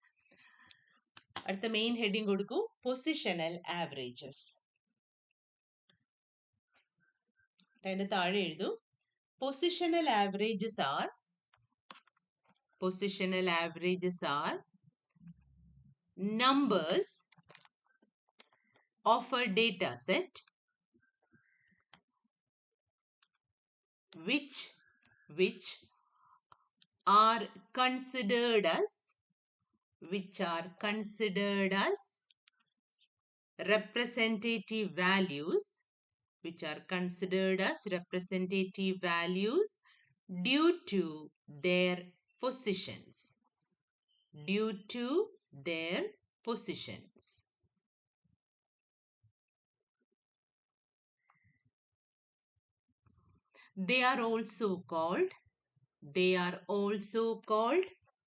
അടുത്ത മെയിൻ ഹെഡിങ് കൊടുക്കൂ, പൊസിഷണൽ ആവറേജസ്. അതിന്റെ താഴെ എഴുതൂ, positional averages are numbers of a data set which are considered as representative values, due to their positions. They are also called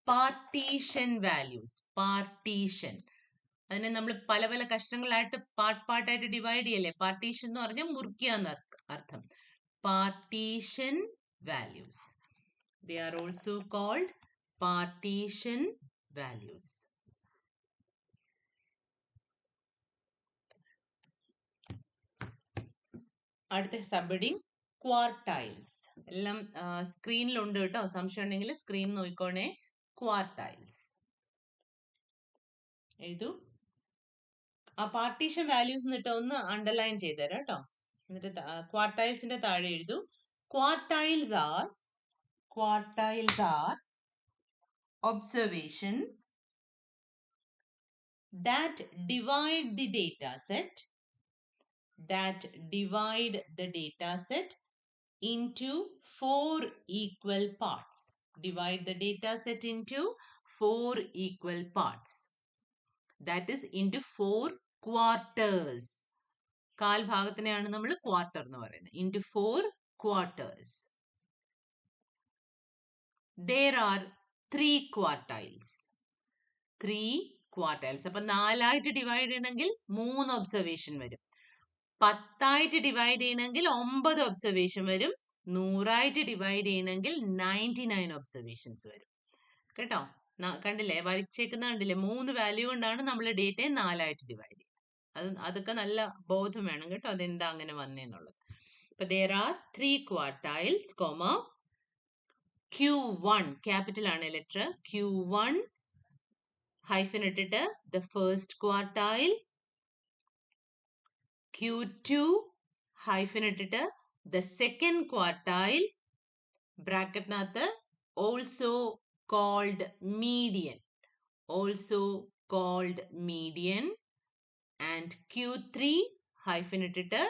partition values. അതിനെ നമ്മൾ പല പല കഷ്ണങ്ങളായിട്ട് പാർട്ടായിട്ട് ഡിവൈഡ് ചെയ്യല്ലേ. പാർട്ടീഷൻ എന്ന് പറഞ്ഞാൽ മുറിക്കുക എന്ന അർത്ഥം. Partition values. They are also called partition values. അടുത്ത സബ്ഹെഡിങ് ക്വാർട്ടൈൽസ്. എല്ലാം സ്ക്രീനിലുണ്ട് കേട്ടോ, സംശയം ഉണ്ടെങ്കിൽ സ്ക്രീൻ നോക്കിക്കോണേ. ക്വാർട്ടൈൽസ് എഴുതൂ. ആ പാർട്ടീഷൻ വാല്യൂസ് എന്നിട്ട് ഒന്ന് അണ്ടർലൈൻ ചെയ്തുതരാം കേട്ടോ. എന്നിട്ട് ക്വാർട്ടൈൽസിന്റെ താഴെ എഴുതൂ, quartiles are observations that divide the data set into 4 equal parts. That is into 4 quarters. കാൽ ഭാഗത്തിനെയാണ് നമ്മൾ ക്വാർട്ടർ എന്ന് പറയുന്നത്. into 4 quarters. There are 3 quartiles. അപ്പൊ 4ആയിട്ട് ഡിവൈഡ് ചെയ്യണമെങ്കിൽ 3 ഒബ്സർവേഷൻ വരും. 10ആയിട്ട് ഡിവൈഡ് ചെയ്യണമെങ്കിൽ 9 ഒബ്സർവേഷൻ വരും. 100ആയിട്ട് ഡിവൈഡ് ചെയ്യണമെങ്കിൽ 99 ഒബ്സർവേഷൻസ് വരും. കേട്ടോ, കണ്ടില്ലേ, വരച്ചേക്കുന്ന കണ്ടില്ലേ? 3 വാല്യൂ കൊണ്ടാണ് നമ്മൾ ഡേറ്റയെ 4ആയിട്ട് ഡിവൈഡ് ചെയ്യുന്നത്. അതൊക്കെ നല്ല ബോധം വേണം കേട്ടോ, അതെന്താ അങ്ങനെ വന്നേന്നുള്ളത്. അപ്പൊ there are 3 quartiles, Q1 capital ആണ് ലെറ്റർ. Q1 ഹൈഫൻ ഇട്ടിട്ട് the first quartile, Q2 hyphen ഇട്ടിട്ട് the second quartile, ബ്രാക്കറ്റിനകത്ത് also called median, and Q3 hyphen ഇട്ടിട്ട്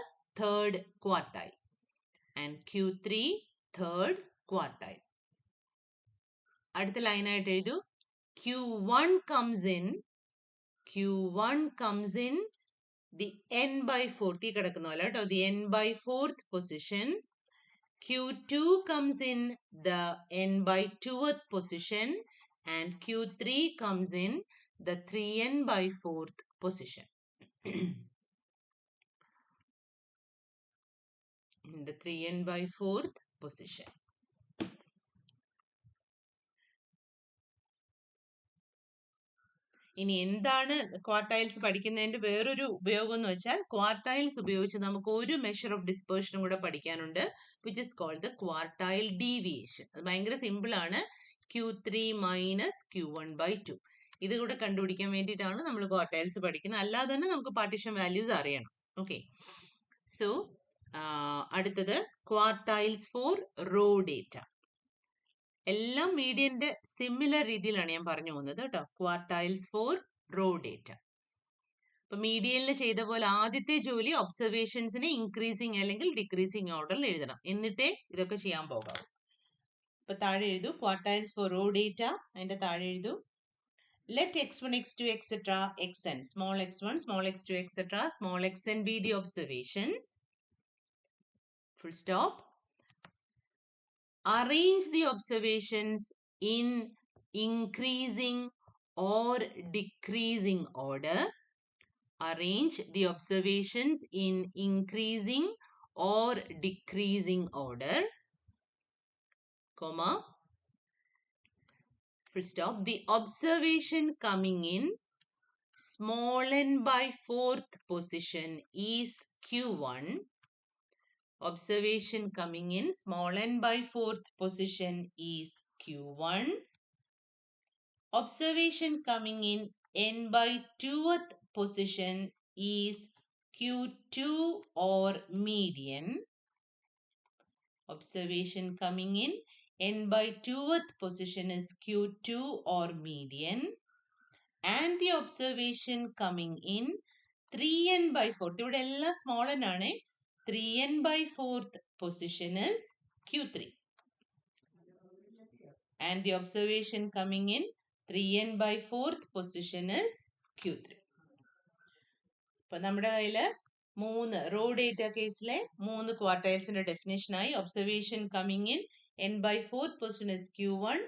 third quartile, and Q3 third quartile. അടുത്ത ലൈനായിട്ട് എഴുതൂ, Q1 comes in the n by 4th കിടക്കുന്ന പോലെ കേട്ടോ, the n by 4th position. Q2 comes in the n by 2th position, and Q3 comes in the 3n by 4th position. In the 3n by 4th position. ഇനി എന്താണ് ക്വാർട്ടൈൽസ് പഠിക്കുന്നതിന്റെ വേറൊരു ഉപയോഗം എന്ന് വെച്ചാൽ, ക്വാർട്ടൈൽസ് ഉപയോഗിച്ച് നമുക്ക് ഒരു മെഷർ ഓഫ് ഡിസ്പേർഷനും കൂടെ പഠിക്കാനുണ്ട്, which is called the quartile deviation. അത് ഭയങ്കര സിമ്പിൾ ആണ്. Q3 minus Q1/2. ഇത് കൂടെ കണ്ടുപിടിക്കാൻ വേണ്ടിയിട്ടാണ് നമ്മൾ ക്വാർട്ടൈൽസ് പഠിക്കുന്നത്. അല്ലാതെ തന്നെ നമുക്ക് പാർട്ടീഷൻ വാല്യൂസ് അറിയണം. ഓക്കെ, സോ അടുത്തത് ക്വാർട്ടൈൽസ് ഫോർ റോ ഡേറ്റ. എല്ലാം മീഡിയന്റെ സിമിലർ രീതിയിലാണ് ഞാൻ പറഞ്ഞു പോകുന്നത് കേട്ടോ. Quartiles for raw data. ഇപ്പൊ മീഡിയനിൽ ചെയ്ത പോലെ ആദ്യത്തെ ജോലി ഒബ്സർവേഷൻസിനെ ഇൻക്രീസിങ് അല്ലെങ്കിൽ ഡിക്രീസിങ് ഓർഡറിൽ എഴുതണം, എന്നിട്ടേ ഇതൊക്കെ ചെയ്യാൻ പോകാവൂ. ഇപ്പൊ താഴെ എഴുതൂ ക്വാർട്ടൈൽസ് ഫോർ റോ ഡേറ്റ. അതിന്റെ താഴെ എഴുതൂ let x1, x2, etc. xn, small x1, small x2, etc. small xn be the observations. Full stop. Arrange the observations in increasing or decreasing order. Arrange the observations in increasing or decreasing order, comma, full stop. The observation coming in small n by 4th position is Q1. Observation coming in small n by 4th position is Q1. Observation coming in n by 2th position is Q2 or median. Observation coming in n by 2th position is Q2 or median. And the observation coming in 3n by 4th, ഇവിടെ എല്ലാം small n ആണ്, 3n by 4th position is Q3. And the observation coming in 3n by 4th position is Q3. ഇപ്പൊ നമ്മുടെ കയ്യില് മൂന്ന് റോ ഡേറ്റ കേസിലെ 3 ക്വാർട്ടൈൽസിന്റെ ഡെഫിനേഷൻ ആയി. Observation coming in n by 4th position is Q1,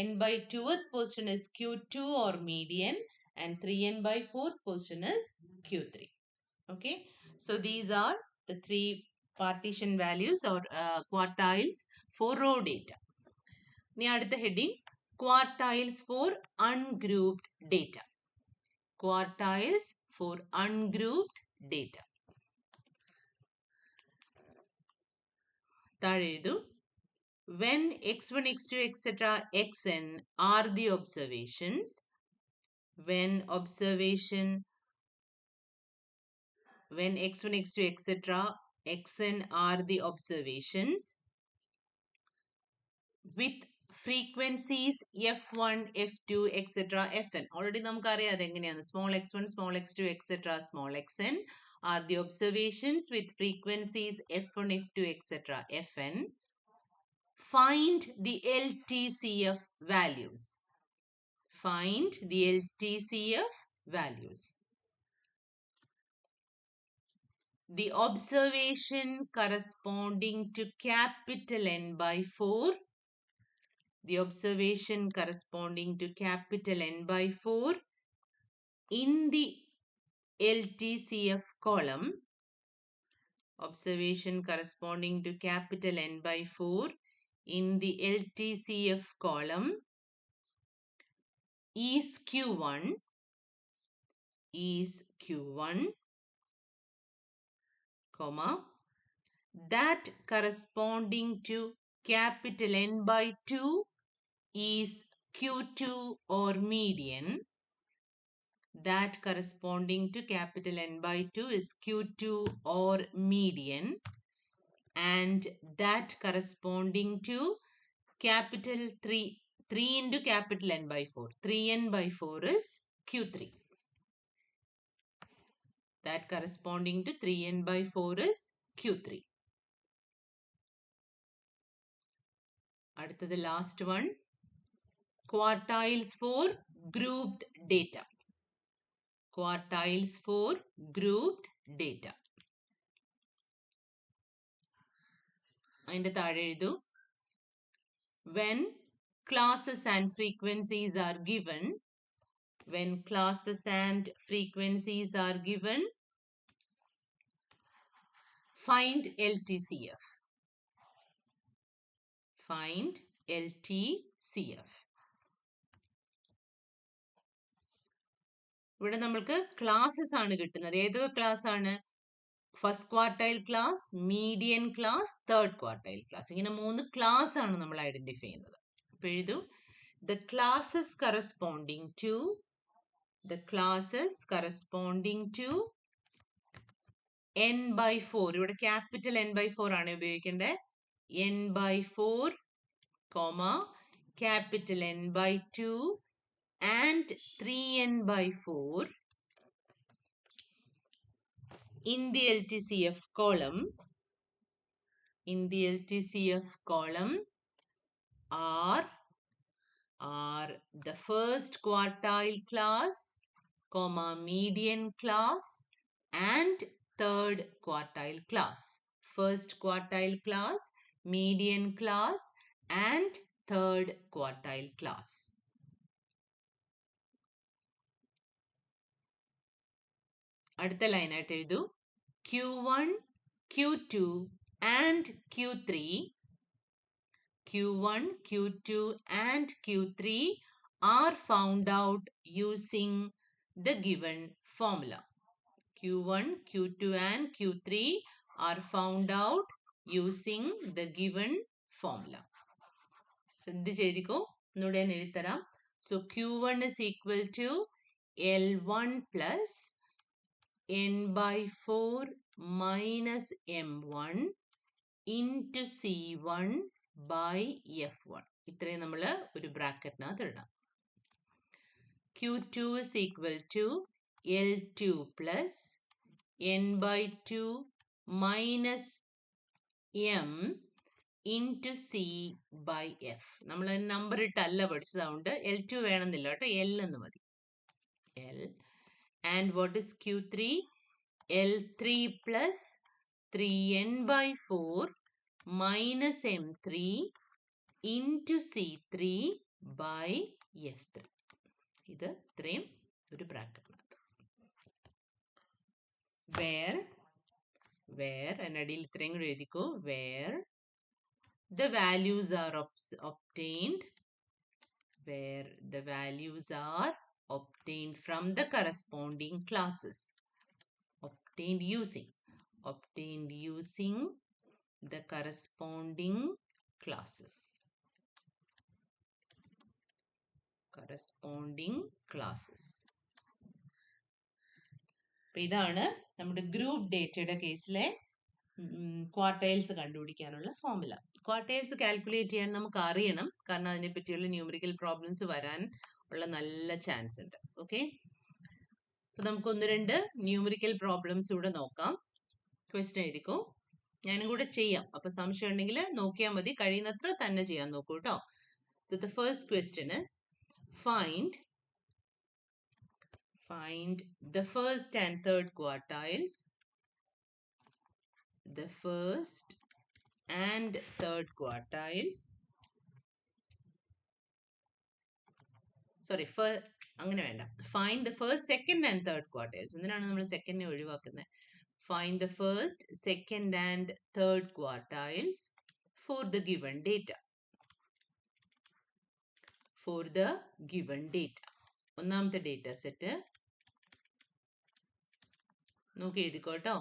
n by 2th position is Q2 or median, and 3n by 4th position is Q3. Okay, so these are the 3 partition values or quartiles for row data. ഇനി അടുത്ത heading quartiles for ungrouped data. Quartiles for ungrouped data. താഴെ എഴുതൂ when x1, x2, etc. xn are the observations, when x1, x2, etc. xn are the observations with frequencies f1, f2, etc. fn. Already നമുക്കറിയാം അതെങ്ങനെയാണ്. small x1, small x2, etc. small xn are the observations with frequencies f1, f2, etc. fn. Find the LTCF values. Find the LTCF values. The observation corresponding to capital N by 4. The observation corresponding to capital N by 4 in the LTCF column. Observation corresponding to capital N by 4 in the LTCF column is Q1, comma, that corresponding to capital N by 2 is Q2 or median. That corresponding to capital N by 2 is Q2 or median. And that corresponding to capital 3 into capital N by 4. 3n by 4 is Q3. That corresponding to 3n by 4 is Q3. അടുത്തത് last one. Quartiles for grouped data. quartiles for grouped data. അതിന്റെ താഴെ എഴുതൂ. When classes and frequencies are given, find LTCF. Find LTCF. ഇവിടെ നമ്മൾക്ക് ക്ലാസ്സസ് ആണ് കിട്ടുന്നത്. ഏതൊക്കെ ക്ലാസ് ആണ്? First quartile class, median class, third quartile class. ഇങ്ങനെ 3 ക്ലാസ് ആണ് നമ്മൾ ഐഡന്റിഫൈ ചെയ്യുന്നത്. അപ്പോൾ എഴുതൂ, the classes corresponding to n by 4. ഇവിടെ ക്യാപിറ്റൽ n by 4 ആണ് ഉപയോഗിക്കേണ്ടത്. n by 4, capital N by 2 and 3n by 4 in the LTCF column. Are the first quartile class, median class and third quartile class. First quartile class, median class and third quartile class. അടുത്ത ലൈൻ ആയിട്ട് എഴുതൂ, Q1, Q2 and Q3. Q1, Q2 and Q3 are found out using the given formula. Q1, Q2 and Q3 are found out using the given formula. ശ്രദ്ധിച്ചെഴുതിക്കോ, ഒന്നുകൂടെ ഞാൻ എഴുതിത്തരാം. So Q1 is equal to L1 plus n by 4 minus M1 into C1 by F1. ഇത്രയും നമ്മൾ ഒരു ബ്രാക്കറ്റിനകത്ത് ഇടാം. Q2 is equal to L2 plus n by 2 minus M into C by F. നമ്മൾ നമ്പർ ഇട്ടല്ല പഠിച്ചത്, അതുകൊണ്ട് L2 വേണമെന്നില്ല കേട്ടോ, L എന്ന് മതി. L. And what is Q3? L3 plus 3n by 4 minus M3 into C3 by F3. ഇത് ഇത്രയും ഒരു ബ്രാക്കറ്റിനകത്ത്. where എന്നടിയിൽ ഇത്രയും കൂടി എഴുതിക്കോ, where the values are obtained from the corresponding classes, obtained using the corresponding classes. അപ്പോൾ ഇതാണ് നമ്മുടെ ഗ്രൂപ്പ് ഡേറ്റയുടെ കേസിലെ ക്വാർട്ടൈൽസ് കണ്ടുപിടിക്കാനുള്ള ഫോർമുല. ക്വാർട്ടൈൽസ് കാൽക്കുലേറ്റ് ചെയ്യാൻ നമുക്ക് അറിയണം, കാരണം അതിനെ പറ്റിയുള്ള ന്യൂമറിക്കൽ പ്രോബ്ലംസ് വരാൻ ഉള്ള നല്ല ചാൻസ് ഉണ്ട്. ഓക്കെ, അപ്പൊ നമുക്ക് 1-2 ന്യൂമറിക്കൽ പ്രോബ്ലംസ് കൂടെ നോക്കാം. ക്വസ്റ്റ്യൻ എഴുതിക്കോ, ഞാനും കൂടെ ചെയ്യാം. അപ്പൊ സംശയം ഉണ്ടെങ്കിൽ നോക്കിയാൽ മതി, കഴിയുന്നത്ര തന്നെ ചെയ്യാൻ നോക്കൂ കേട്ടോ. So the first question is, find the first and third quartiles. Sorry, അങ്ങനെ വേണ്ട. Find the first, second and third quartiles. എന്തിനാണ് നമ്മൾ സെക്കൻഡിനെ ഒഴിവാക്കുന്നത്? Find the first, second and third quartiles for the given data. ഒന്നാമത്തെ ഡേറ്റ സെറ്റ് നോക്കി എഴുതിക്കോ കേട്ടോ.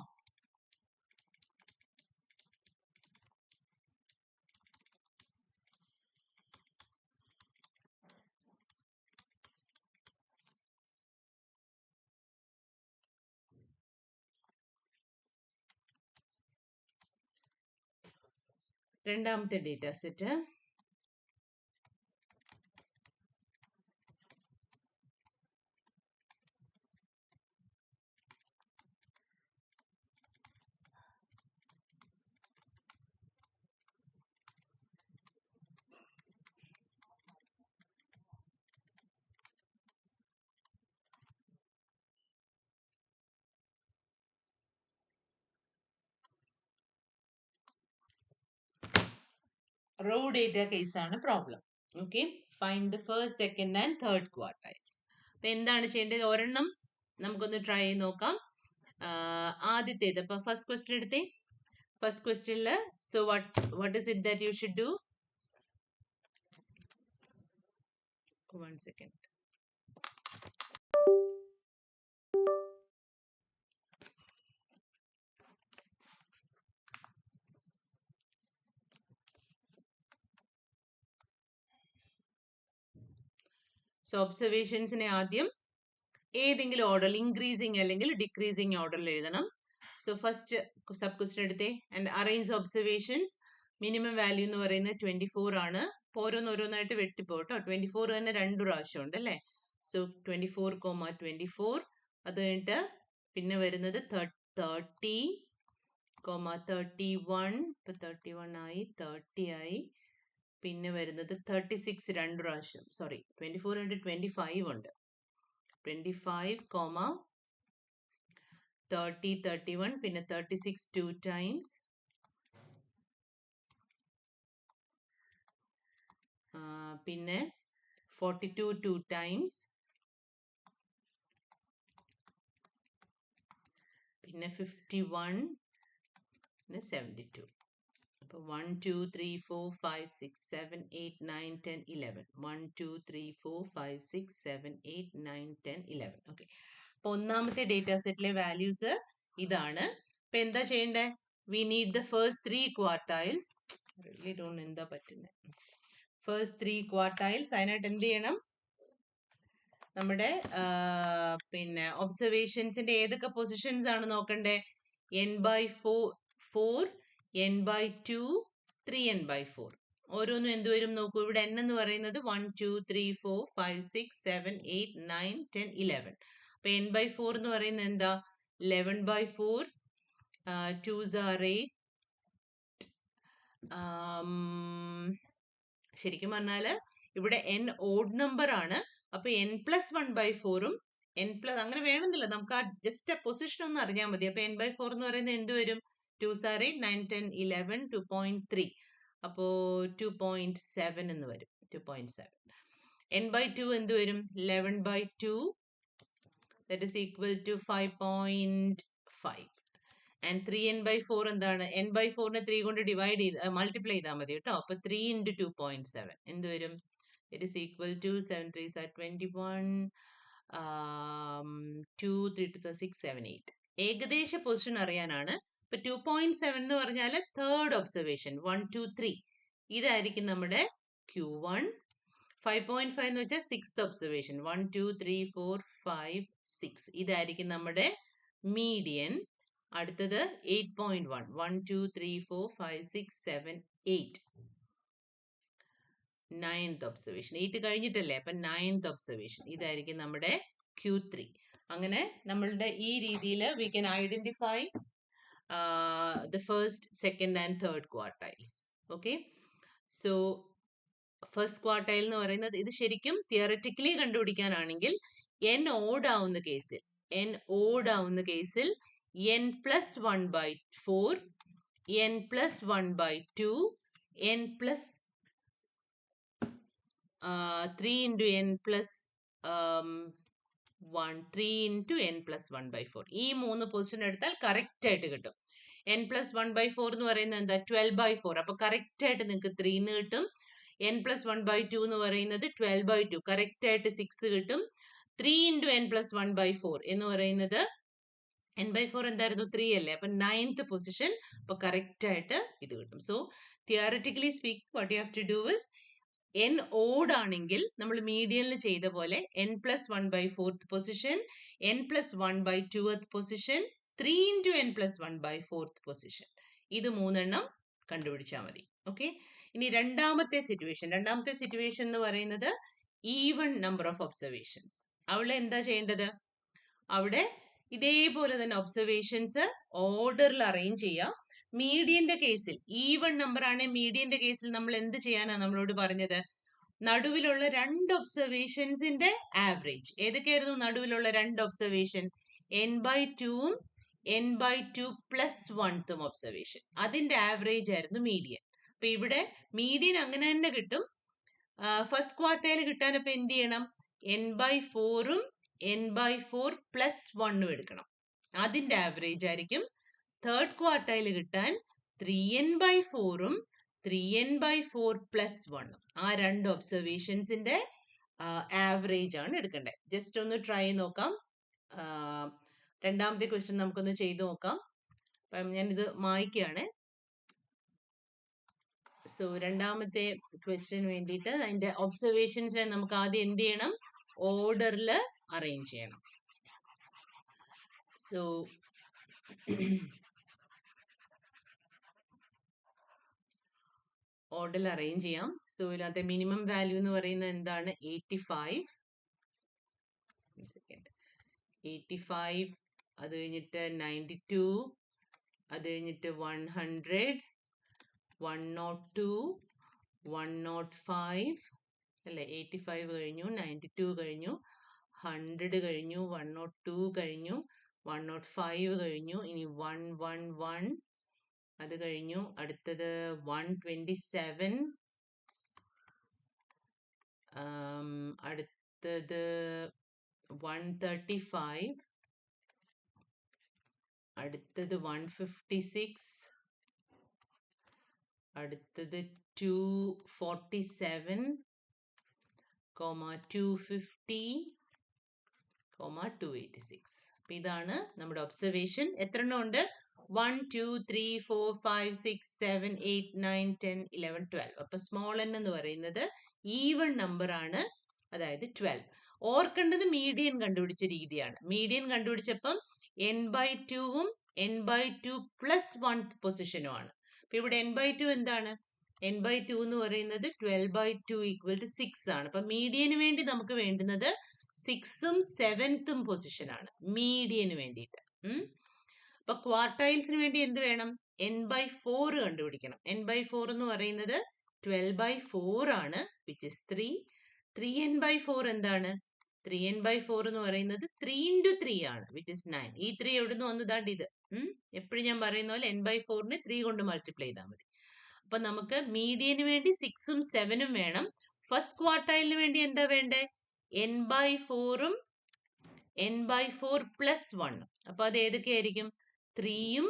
രണ്ടാമത്തെ ഡേറ്റ സെറ്റ് റോ ഡേറ്റ കേസാണ് problem. Okay, find the first, second and third quartiles. അപ്പൊ എന്താണ് ചെയ്യേണ്ടത്? ഒരെണ്ണം നമുക്കൊന്ന് ട്രൈ ചെയ്ത് നോക്കാം. ആദ്യത്തേത്, അപ്പൊ ഫസ്റ്റ് ക്വസ്റ്റ്യൻ എടുത്തേ. ഫസ്റ്റ് ക്വസ്റ്റ്യനില്, so what is it that you should do? 1 second. So ഒബ്സർവേഷൻസിനെ ആദ്യം ഏതെങ്കിലും ഓർഡറിൽ, ഇൻക്രീസിങ് അല്ലെങ്കിൽ ഡിക്രീസിങ് ഓർഡറിൽ എഴുതണം. സോ ഫസ്റ്റ് സബ് ക്വസ്റ്റ്യൻ എടുത്തേ. And arrange observations. Minimum value എന്ന് പറയുന്നത് 24 ആണ്. ഓരോന്നോരോന്നായിട്ട് വെട്ടിപ്പോട്ടോ. 24 തന്നെ 2 പ്രാവശ്യം ഉണ്ട് അല്ലേ? സോ 24,24. അത് കഴിഞ്ഞിട്ട് പിന്നെ വരുന്നത് 30, 31. ഇപ്പൊ 31 ആയി, 30 ആയി. പിന്നെ വരുന്നത് 36 2 പ്രാവശ്യം. സോറി, 24 ഉണ്ട്, 25 ഉണ്ട്. 25, 30, 31, പിന്നെ 36 2 times. പിന്നെ 42 2 times. പിന്നെ 51, പിന്നെ 72. അപ്പോൾ 1 2 3 4 5 6 7 8 9 10 11. 1 2 3 4 5 6 7 8 9 10 11. ഓക്കെ, അപ്പൊ ഒന്നാമത്തെ ഡേറ്റാ സെറ്റിലെ വാല്യൂസ് ഇതാണ്. അപ്പൊ എന്താ ചെയ്യണ്ടേ? We need the first 3 quartiles. Really don't എന്താ പറ്റുന്നത്. First 3 quartiles. അതിനായിട്ട് എന്ത് ചെയ്യണം? നമ്മുടെ പിന്നെ ഒബ്സർവേഷൻസിന്റെ ഏതൊക്കെ പൊസിഷൻസ് ആണ് നോക്കണ്ടേ? n/4, n/2, 3n/4. ഓരോന്നും എന്തുവരും നോക്കൂ. ഇവിടെ n എന്ന് പറയുന്നത് 1 2 3 4 5 6 7 8 9 10 11. അപ്പൊ n/4 എന്ന് പറയുന്നത് എന്താ? 11/4. 2s are 8. ശരിക്കും പറഞ്ഞാല് ഇവിടെ n ഓഡ് നമ്പർ ആണ്. അപ്പൊ n+1/4ഉം അങ്ങനെ വേണമെന്നില്ല, നമുക്ക് ആ ജസ്റ്റ് ആ പൊസിഷൻ ഒന്ന് അറിഞ്ഞാൽ മതി. അപ്പൊ n/4 എന്ന് പറയുന്നത് എന്ത് വരും? 2s are 8, 9 10 11, 2.3. അപ്പോ 2.7 എന്ന് വരും. 2.7. n/2 എന്ത് വരും? 11/2. that is equal to 5.5. and 3n/4 എന്താണ്? n/4നെ 3 കൊണ്ട് ഡിവൈഡ് ചെയ്ത് മൾട്ടിപ്ലൈ ചെയ്താൽ മതി കേട്ടോ. അപ്പൊ 3 into 2.7 എന്ത് വരും? it is equal to 7 3s are 21, 2 3 2 6 7 8. ഏകദേശ പൊസിഷൻ അറിയാനാണ്. ഇപ്പൊ 2.7 എന്ന് പറഞ്ഞാൽ തേർഡ് ഒബ്സർവേഷൻ, 1 2 3 ഇതായിരിക്കും നമ്മുടെ Q1. 5.5 എന്ന് വെച്ചാൽ സിക്സ്ത് ഒബ്സർവേഷൻ, 1 2 3 4 5 6 ഇതായിരിക്കും നമ്മുടെ മീഡിയൻ. അടുത്തത് 8.1, 1 2 3 4 5 6 7 8. 9th observation. 8 കഴിഞ്ഞിട്ടല്ലേ? അപ്പൊ 9th ഒബ്സർവേഷൻ ഇതായിരിക്കും നമ്മുടെ Q3. അങ്ങനെ നമ്മളുടെ ഈ രീതിയിൽ we can identify the first, second and third quartiles. Okay, so first quartile എന്ന് പറയുന്നത് ഇത് ശരിക്കും തിയററ്റിക്കലി കണ്ടുപിടിക്കാനാണെങ്കിൽ n ഓഡ് ആവുന്ന കേസിൽ n+1/4, n+1/2, n+3 into n+1, 3 into n+1/4. ഈ 3 പൊസിഷൻ എടുത്താൽ കറക്റ്റ് ആയിട്ട് കിട്ടും. n+1/4 എന്ന് പറയുന്നത് എന്താ? 12/4. അപ്പൊ കറക്റ്റ് ആയിട്ട് നിങ്ങൾക്ക് 3 എന്ന് കിട്ടും. n+1/2 എന്ന് പറയുന്നത് 12/2. കറക്റ്റ് ആയിട്ട് 6 കിട്ടും. 3 into n+1/4 എന്ന് പറയുന്നത് n/4 എന്തായിരുന്നു? 3 അല്ലേ? അപ്പൊ 9th പൊസിഷൻ. അപ്പൊ കറക്റ്റ് ആയിട്ട് ഇത് കിട്ടും. So theoretically speaking what you have to do is, n odd ആണെങ്കിൽ നമ്മൾ മീഡിയനിൽ ചെയ്ത പോലെ n+1/4th position, n+1/2th position, 3 into n+1/4th position. ഇത് 3 എണ്ണം കണ്ടുപിടിച്ചാൽ മതി. ഓക്കെ, ഇനി രണ്ടാമത്തെ സിറ്റുവേഷൻ എന്ന് പറയുന്നത് ഈവൺ നമ്പർ ഓഫ് ഒബ്സർവേഷൻസ്. അവിടെ എന്താ ചെയ്യേണ്ടത്? അവിടെ ഇതേപോലെ തന്നെ ഒബ്സർവേഷൻസ് ഓർഡറിൽ അറേഞ്ച് ചെയ്യാം. മീഡിയന്റെ കേസിൽ ഈവൺ നമ്പർ ആണ്. മീഡിയന്റെ കേസിൽ നമ്മൾ എന്ത് ചെയ്യാനാ നമ്മളോട് പറഞ്ഞത്? നടുവിലുള്ള 2 ഒബ്സർവേഷൻസിന്റെ ആവറേജ്. ഏതൊക്കെയായിരുന്നു നടുവിലുള്ള 2 ഒബ്സർവേഷൻ? n/2ഉം n/2 + 1th observation. അതിന്റെ ആവറേജ് ആയിരുന്നു മീഡിയൻ. അപ്പൊ ഇവിടെ മീഡിയൻ അങ്ങനെ തന്നെ കിട്ടും. ഫസ്റ്റ് ക്വാർട്ടൈൽ കിട്ടാൻ അപ്പൊ എന്ത് ചെയ്യണം? n/4ഉം n/4 പ്ലസ് 1ഉം എടുക്കണം. അതിന്റെ ആവറേജ് ആയിരിക്കും. തേർഡ് ക്വാർട്ടൈൽ കിട്ടാൻ 3n/4ഉം 3n/4 പ്ലസ് 1ഉം, ആ രണ്ട് ഒബ്സർവേഷൻസിന്റെ ആവറേജ് ആണ് എടുക്കേണ്ടത്. ജസ്റ്റ് ഒന്ന് ട്രൈ നോക്കാം. രണ്ടാമത്തെ ക്വസ്റ്റ്യൻ നമുക്കൊന്ന് ചെയ്തു നോക്കാം. അപ്പം ഞാനിത് മായ്ക്കുകയാണ്. സോ രണ്ടാമത്തെ ക്വസ്റ്റ്യന് വേണ്ടിയിട്ട് അതിന്റെ ഒബ്സർവേഷൻസിനെ നമുക്ക് ആദ്യം എന്ത് ചെയ്യണം? ഓർഡറിൽ അറേഞ്ച് ചെയ്യണം. സോ ഓർഡറിൽ അറേഞ്ച് ചെയ്യാം. സോ ഇതിനകത്തെ മിനിമം വാല്യൂ എന്ന് പറയുന്നത് എന്താണ്? 85. 85, അത് കഴിഞ്ഞിട്ട് 92, അത് കഴിഞ്ഞിട്ട് 100, 102, 105 അല്ലേ? 85 കഴിഞ്ഞു, 92 കഴിഞ്ഞു, 100 കഴിഞ്ഞു, 102 കഴിഞ്ഞു, 105 കഴിഞ്ഞു, ഇനി 111 അത് കഴിഞ്ഞു, അടുത്തത് 127, അടുത്തത് 135, അടുത്തത് 156, അടുത്തത് 247, 250, 286. അപ്പൊ ഇതാണ് നമ്മുടെ ഒബ്സർവേഷൻ. എത്ര എണ്ണം ഉണ്ട്? 1, 2, 3, 4, 5, 6, 7, 8, 9, 10, 11, 12. അപ്പൊ സ്മോൾ n എന്ന് പറയുന്നത് ഈവൺ നമ്പർ ആണ്, അതായത് 12. ഓർക്കേണ്ടത് മീഡിയൻ കണ്ടുപിടിച്ച രീതിയാണ്. മീഡിയൻ കണ്ടുപിടിച്ചപ്പം n/2ഉം n/2 പ്ലസ് 1 പൊസിഷനും ആണ്. അപ്പൊ ഇവിടെ n/2 എന്താണ്? n/2 എന്ന് പറയുന്നത് 12/2 ഈക്വൽ ടു 6 ആണ്. അപ്പൊ മീഡിയന് വേണ്ടി നമുക്ക് വേണ്ടുന്നത് 6ഉം 7th പൊസിഷൻ ആണ് മീഡിയന് വേണ്ടിയിട്ട്. അപ്പൊ ക്വാർട്ടൈൽസിന് വേണ്ടി എന്ത് വേണം? n/4 കണ്ടുപിടിക്കണം. n/4 എന്ന് പറയുന്നത് 12/4 ആണ്, വിച്ച് ഇസ് 3. 3n/4 എന്താണ്? 3n/4 എന്ന് പറയുന്നത് 3 into 3 ആണ്, വിച്ച് ഇസ് 9. ഈ 3 എവിടുന്ന് വന്നതാണ്ട് ഇത്. എപ്പോഴും ഞാൻ പറയുന്ന പോലെ n/4നെ 3 കൊണ്ട് മൾട്ടിപ്ലൈ ചെയ്താൽ മതി. അപ്പൊ നമുക്ക് മീഡിയന് വേണ്ടി 6ഉം 7ഉം വേണം. ഫസ്റ്റ് ക്വാർട്ടൈലിന് വേണ്ടി എന്താ വേണ്ടേ? n/4ഉം n/4 പ്ലസ് 1ഉം. അപ്പൊ അത് ഏതൊക്കെയായിരിക്കും? 3ഉം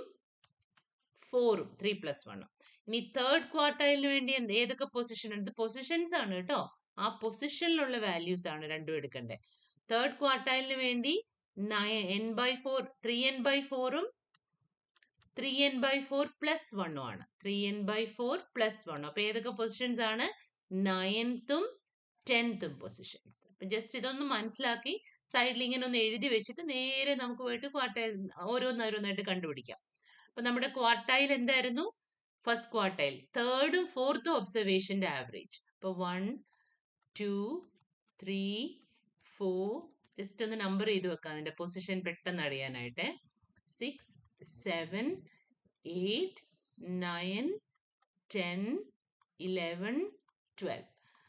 4ഉം, 3 പ്ലസ് 1ഉം. ഇനി തേർഡ് ക്വാർട്ടൈലിന് വേണ്ടി ഏതൊക്കെ പൊസിഷൻ ഉണ്ട്? പൊസിഷൻസ് ആണ് കേട്ടോ. ആ പൊസിഷനിലുള്ള വാല്യൂസ് ആണ് രണ്ടും എടുക്കേണ്ടത്. തേർഡ് ക്വാർട്ടൈലിന് വേണ്ടി 3n/4ഉം 3n/4 പ്ലസ് 1ഉം ആണ്. 3n/4 plus 1. അപ്പൊ ഏതൊക്കെ പൊസിഷൻസ് ആണ്? 9th-ഉം 10th-ഉം പൊസിഷൻസ്. അപ്പൊ ജസ്റ്റ് ഇതൊന്ന് മനസ്സിലാക്കി സൈഡിൽ ഇങ്ങനെ ഒന്ന് എഴുതി വെച്ചിട്ട് നേരെ നമുക്ക് പോയിട്ട് ക്വാർട്ടൈൽ ഓരോന്നോരോന്നായിട്ട് കണ്ടുപിടിക്കാം. അപ്പൊ നമ്മുടെ ക്വാർട്ടൈൽ എന്തായിരുന്നു? ഫസ്റ്റ് ക്വാർട്ടൈൽ, തേർഡും ഫോർത്തും ഒബ്സർവേഷന്റെ ആവറേജ്. അപ്പൊ 1, 2, 3, 4, ജസ്റ്റ് ഒന്ന് നമ്പർ ചെയ്ത് വെക്കാം അതിന്റെ പൊസിഷൻ പെട്ടെന്ന് അറിയാനായിട്ട്. 6, 7, 8, 9, 10, 11, 12.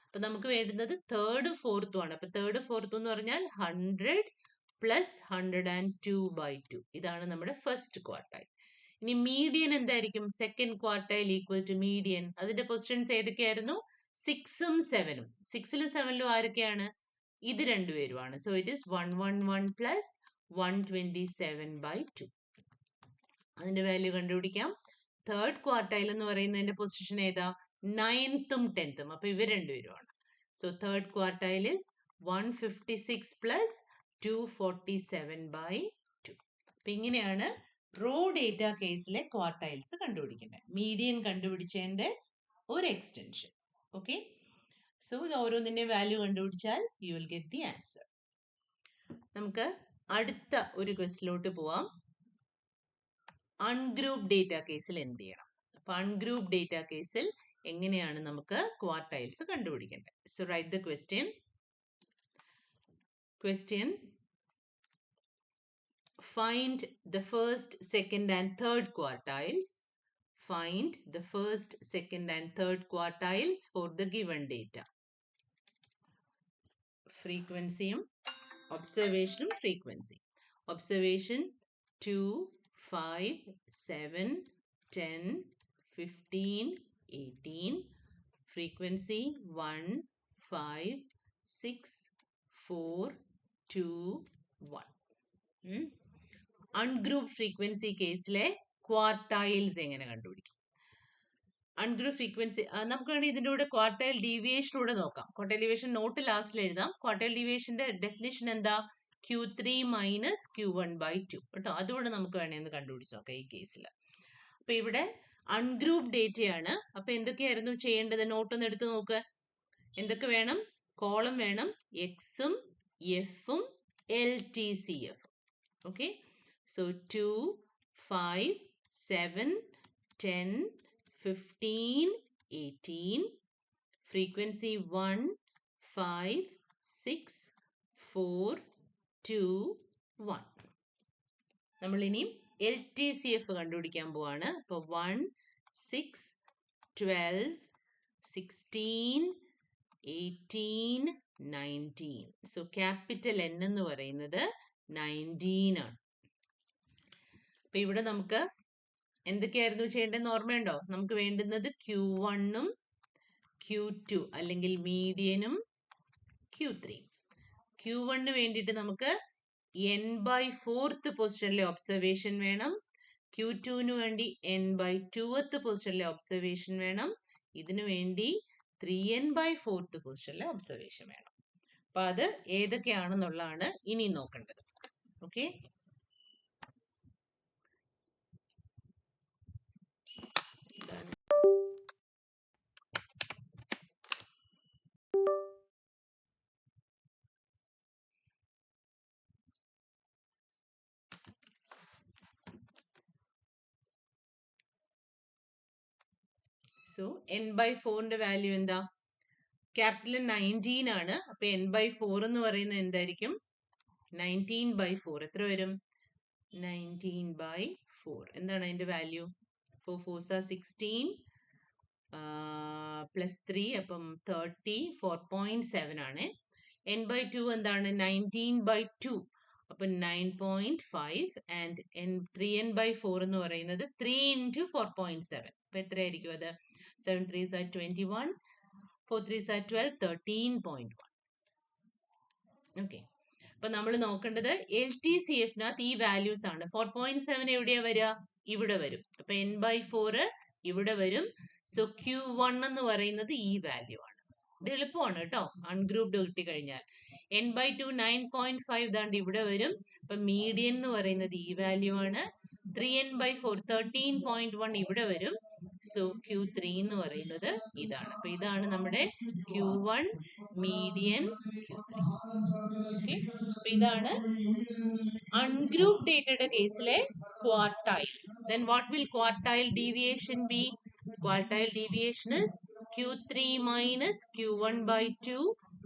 അപ്പൊ നമുക്ക് വേണ്ടുന്നത് തേർഡ് ഫോർത്തും ആണ്. അപ്പൊ തേർഡ് ഫോർത്തും എന്ന് പറഞ്ഞാൽ 100 പ്ലസ് 102/2. ഇതാണ് നമ്മുടെ ഫസ്റ്റ് ക്വാർട്ടൈൽ. ഇനി മീഡിയൻ എന്തായിരിക്കും? Second quartile equal to median. അതിന്റെ പൊസിഷൻസ് ഏതൊക്കെയായിരുന്നു? 6ഉം 7ഉം. 6ലും 7ലും ആരൊക്കെയാണ്? ഇത് രണ്ടുപേരുമാണ്. So it is 111 plus 127/2. അതിന്റെ വാല്യൂ കണ്ടുപിടിക്കാം. തേർഡ് ക്വാർട്ടൈൽ എന്ന് പറയുന്നതിന്റെ പൊസിഷൻ ഏതാ? 9th-ഉം 10th-ഉം. അപ്പൊ ഇവർ രണ്ടുപേരുമാണ്. So third quartile is 156 plus 247/2. അപ്പൊ ഇങ്ങനെയാണ് റോ ഡേറ്റ കേസിലെ ക്വാർട്ടൈൽസ് കണ്ടുപിടിക്കുന്നത്. മീഡിയൻ കണ്ടുപിടിച്ചതിന്റെ ഒരു എക്സ്റ്റൻഷൻ. ഓക്കെ, സോ ഇത് ഓരോന്നിന്റെ വാല്യൂ കണ്ടുപിടിച്ചാൽ you will get the answer. നമുക്ക് അടുത്ത ഒരു ക്വസ്റ്റിലോട്ട് പോവാം. അൺഗ്രൂപ്പ് ഡേറ്റ കേസിൽ എന്ത് ചെയ്യണം? അപ്പൊ അൺഗ്രൂപ്പ് ഡേറ്റ കേസിൽ എങ്ങനെയാണ് നമുക്ക് ക്വാർട്ടൈൽസ് കണ്ടുപിടിക്കേണ്ടത്? So write the question. Find the first, second and third quartiles. Find the first, second and third quartiles for the given data. Frequency, observation, frequency. Observation 2, 5, 7, 10, 15, 18. Frequency 1, 5, 6, 4, 2, 1. Ungrouped frequency കേസിലെ ക്വാർട്ടൈൽസ് എങ്ങനെ കണ്ടുപിടിക്കും? അൺഗ്രൂപ്പ് ഫ്രീക്വൻസി നമുക്ക് വേണ്ടി ഇതിൻ്റെ കൂടെ ക്വാർട്ടൈൽ ഡീവിയേഷനൂടെ നോക്കാം. ക്വാർട്ടൈൽ ഡീവിയേഷൻ നോട്ട് ലാസ്റ്റിൽ എഴുതാം. ക്വാർട്ടൈൽ ഡീവിയേഷന്റെ ഡെഫിനിഷൻ എന്താ? Q3 മൈനസ് Q1/2 കേട്ടോ. അതുകൊണ്ട് നമുക്ക് വേണമെന്ന് കണ്ടുപിടിച്ച് നോക്കാം ഈ കേസിൽ. അപ്പൊ ഇവിടെ അൺഗ്രൂപ്പ് ഡേറ്റയാണ്. അപ്പൊ എന്തൊക്കെയായിരുന്നു ചെയ്യേണ്ടത്? നോട്ടൊന്ന് എടുത്ത് നോക്ക്. എന്തൊക്കെ വേണം? കോളം വേണം, എക്സും എഫും LTCF. Okay, so 2, 5, 7, 10, 15, 18, frequency 1, 5, 6, 4, 2, 1. നമ്മൾ ഇനിയും LTCF കണ്ടുപിടിക്കാൻ പോവാണ്. അപ്പോൾ 1, 6, 12, 16, 18, 19. സോ ക്യാപിറ്റൽ N എന്ന് പറയുന്നത് 19 ആണ്. അപ്പൊ ഇവിടെ നമുക്ക് എന്തൊക്കെയായിരുന്നു ചെയ്യേണ്ടതെന്ന് ഓർമ്മയുണ്ടോ? നമുക്ക് വേണ്ടുന്നത് Q1ഉം Q2 അല്ലെങ്കിൽ മീഡിയനും Q3. Q1 വേണ്ടിയിട്ട് നമുക്ക് n/4th പൊസിഷനിലെ ഒബ്സർവേഷൻ വേണം. Q2 വേണ്ടി n/2th പൊസിഷനിലെ ഒബ്സർവേഷൻ വേണം. ഇതിനു വേണ്ടി 3n/4th പൊസിഷനിലെ ഒബ്സർവേഷൻ വേണം. അപ്പൊ അത് ഏതൊക്കെയാണെന്നുള്ളതാണ് ഇനി നോക്കേണ്ടത്. ഓക്കെ, സോ n/4ന്റെ വാല്യൂ എന്താ? ക്യാപിറ്റൽ 19 ആണ്. അപ്പൊ n/4 എന്ന് പറയുന്നത് എന്തായിരിക്കും? 19/4 എത്ര വരും? 19/4. എന്താണ് അതിന്റെ വാല്യൂ? 4 4s are 16 പ്ലസ് 3 അപ്പം 30, 4.7 ആണ്. n/2 എന്താണ്? 19/2 അപ്പം 9.5 ആൻഡ് 3n/4 എന്ന് പറയുന്നത് 3 into 4.7. അപ്പൊ എത്രയായിരിക്കും അത്? 7 3s are 21, 4 3s are 12, 13.1. Okay, അപ്പൊ നമ്മൾ നോക്കേണ്ടത് LTCFനകത്ത് ഈ വാല്യൂസ് ആണ്. 4.7 എവിടെയാ വരിക? ഇവിടെ വരും. അപ്പൊ n/4 ഇവിടെ വരും. സോ Q1 എന്ന് പറയുന്നത് ഈ വാല്യൂ ആണ്. ഇത് എളുപ്പമാണ് കേട്ടോ, അൺഗ്രൂപ്ഡ് കിട്ടി കഴിഞ്ഞാൽ. n/2 9.5 ദാണ്ട് ഇവിടെ വരും. അപ്പൊ മീഡിയൻ എന്ന് പറയുന്നത് ഈ വാല്യൂ ആണ്. 3n/4 13.1 ഇവിടെ വരും. സോ Q3 എന്ന് പറയുന്നത് ഇതാണ്. അപ്പൊ ഇതാണ് നമ്മുടെ Q1, മീഡിയൻ, Q3. ഓക്കെ, അപ്പൊ ഇതാണ് അൺഗ്രൂപ്പ് ഡേറ്റയുടെ കേസിലെ quartiles. Then what will quartile deviation be? Quartile deviation is Q3 minus Q1/2,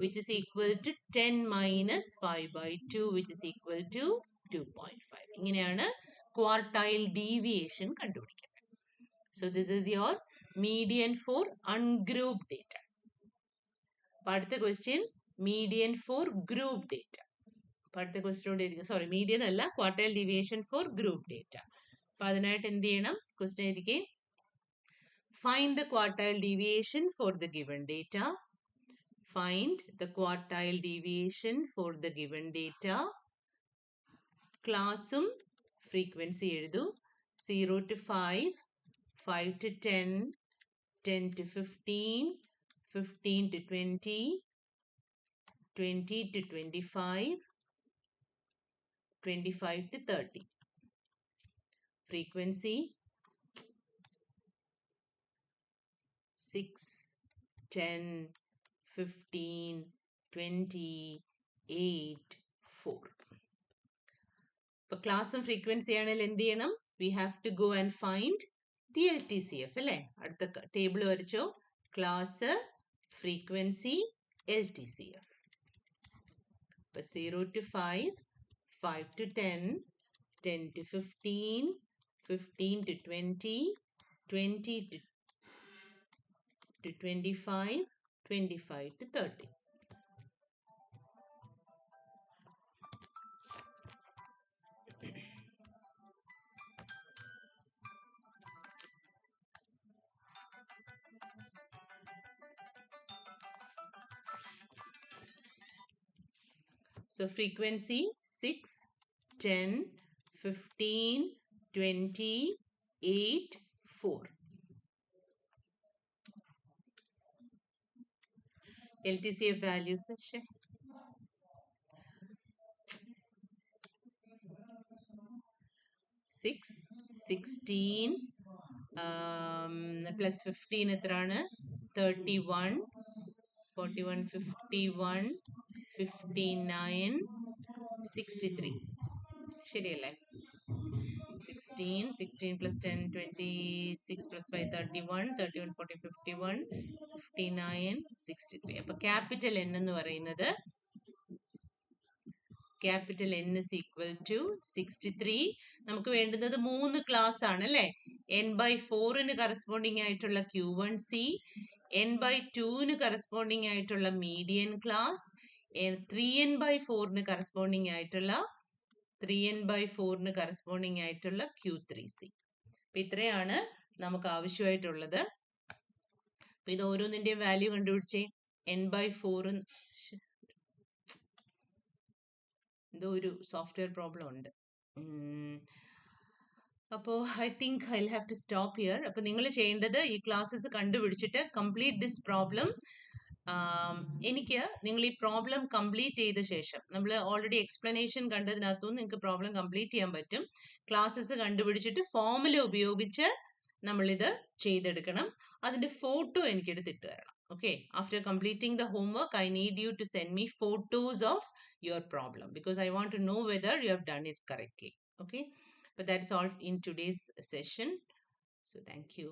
which is equal to 10 minus 5/2, which is equal to 2.5. ഇങ്ങനെയാണ് ക്വാർട്ടൈൽ ഡീവിയേഷൻ കണ്ടുപിടിക്കുന്നത്. So this is your median for ungrouped data. അടുത്ത question median for group data. അടുത്ത ക്വസ്റ്റ്യൻ സോറി, മീഡിയൻ അല്ല, quartile deviation for group data. അപ്പൊ അതിനായിട്ട് എന്ത് ചെയ്യണം? ക്വസ്റ്റ്യൻ ആയിരിക്കെ find the quartile deviation for the given data. Find the quartile deviation for the given data. ക്ലാസും ഫ്രീക്വൻസി എഴുതൂ. 0 to 5, 5 to 10, 10 to 15, 15 to 20, 20 to 25, 25 to 30. Frequency 6, 10, 15, 20, 8, 4. For class and frequency ആണെങ്കിൽ എന്ത് ചെയ്യണം? We have to go and find the LTCF അല്ലേ? അടുത്ത ടേബിൾ വരച്ചോ. Class, frequency, LTCF. അപ്പോൾ 0 to 5, 5 to 10, 10 to 15, 15 to 20, 20 to 25, 25 to 30. So frequency 6, 10, 15, 20, 8, 4. LTCF values 6, 16 plus 15 എത്രയാണ് 31, 41, 51, 59, 63 ശരിയല്ലേ 16 plus 10 26 plus 5 31 31 40 51 59 63 അപ്പോൾ ക്യാപിറ്റൽ N എന്ന് പറയുന്നത് capital N is equal to 63. നമുക്ക് വേണ്ടുന്നത് 3 ക്ലാസ് ആണ് അല്ലേ n/4 കറസ്പോണ്ടിങ് ആയിട്ടുള്ള Q1C, n/2 കറസ്പോണ്ടിങ് ആയിട്ടുള്ള മീഡിയൻ ക്ലാസ്, 3n/4 കറസ്പോണ്ടിങ് ആയിട്ടുള്ള 3n/4 കറസ്പോണ്ടിങ് ആയിട്ടുള്ള Q3C. അപ്പൊ ഇത്രയാണ് നമുക്ക് ആവശ്യമായിട്ടുള്ളത്. അപ്പൊ ഇത് ഓരോന്നിന്റെയും വാല്യൂ കണ്ടുപിടിച്ചേ. n/4 എന്തോ ഒരു സോഫ്റ്റ്വെയർ പ്രോബ്ലം ഉണ്ട്. അപ്പോൾ I think I have to stop here. അപ്പോൾ നിങ്ങൾ ചെയ്യേണ്ടത് ഈ ക്ലാസ്സസ് കണ്ടുപിടിച്ചിട്ട് കംപ്ലീറ്റ് ദിസ് പ്രോബ്ലം. എനിക്ക് നിങ്ങൾ ഈ പ്രോബ്ലം കംപ്ലീറ്റ് ചെയ്ത ശേഷം, നമ്മൾ ഓൾറെഡി എക്സ്പ്ലനേഷൻ കണ്ടതിനകത്തുനിന്ന് നിങ്ങൾക്ക് പ്രോബ്ലം കംപ്ലീറ്റ് ചെയ്യാൻ പറ്റും. ക്ലാസ്സസ് കണ്ടുപിടിച്ചിട്ട് ഫോമുല ഉപയോഗിച്ച് നമ്മളിത് ചെയ്തെടുക്കണം. അതിന്റെ ഫോട്ടോ എനിക്ക് എടുത്തിട്ട് തരണം. Okay, after completing the homework, I need you to send me photos of your problem because I want to know whether you have done it correctly. Okay, but that's all in today's session. So thank you.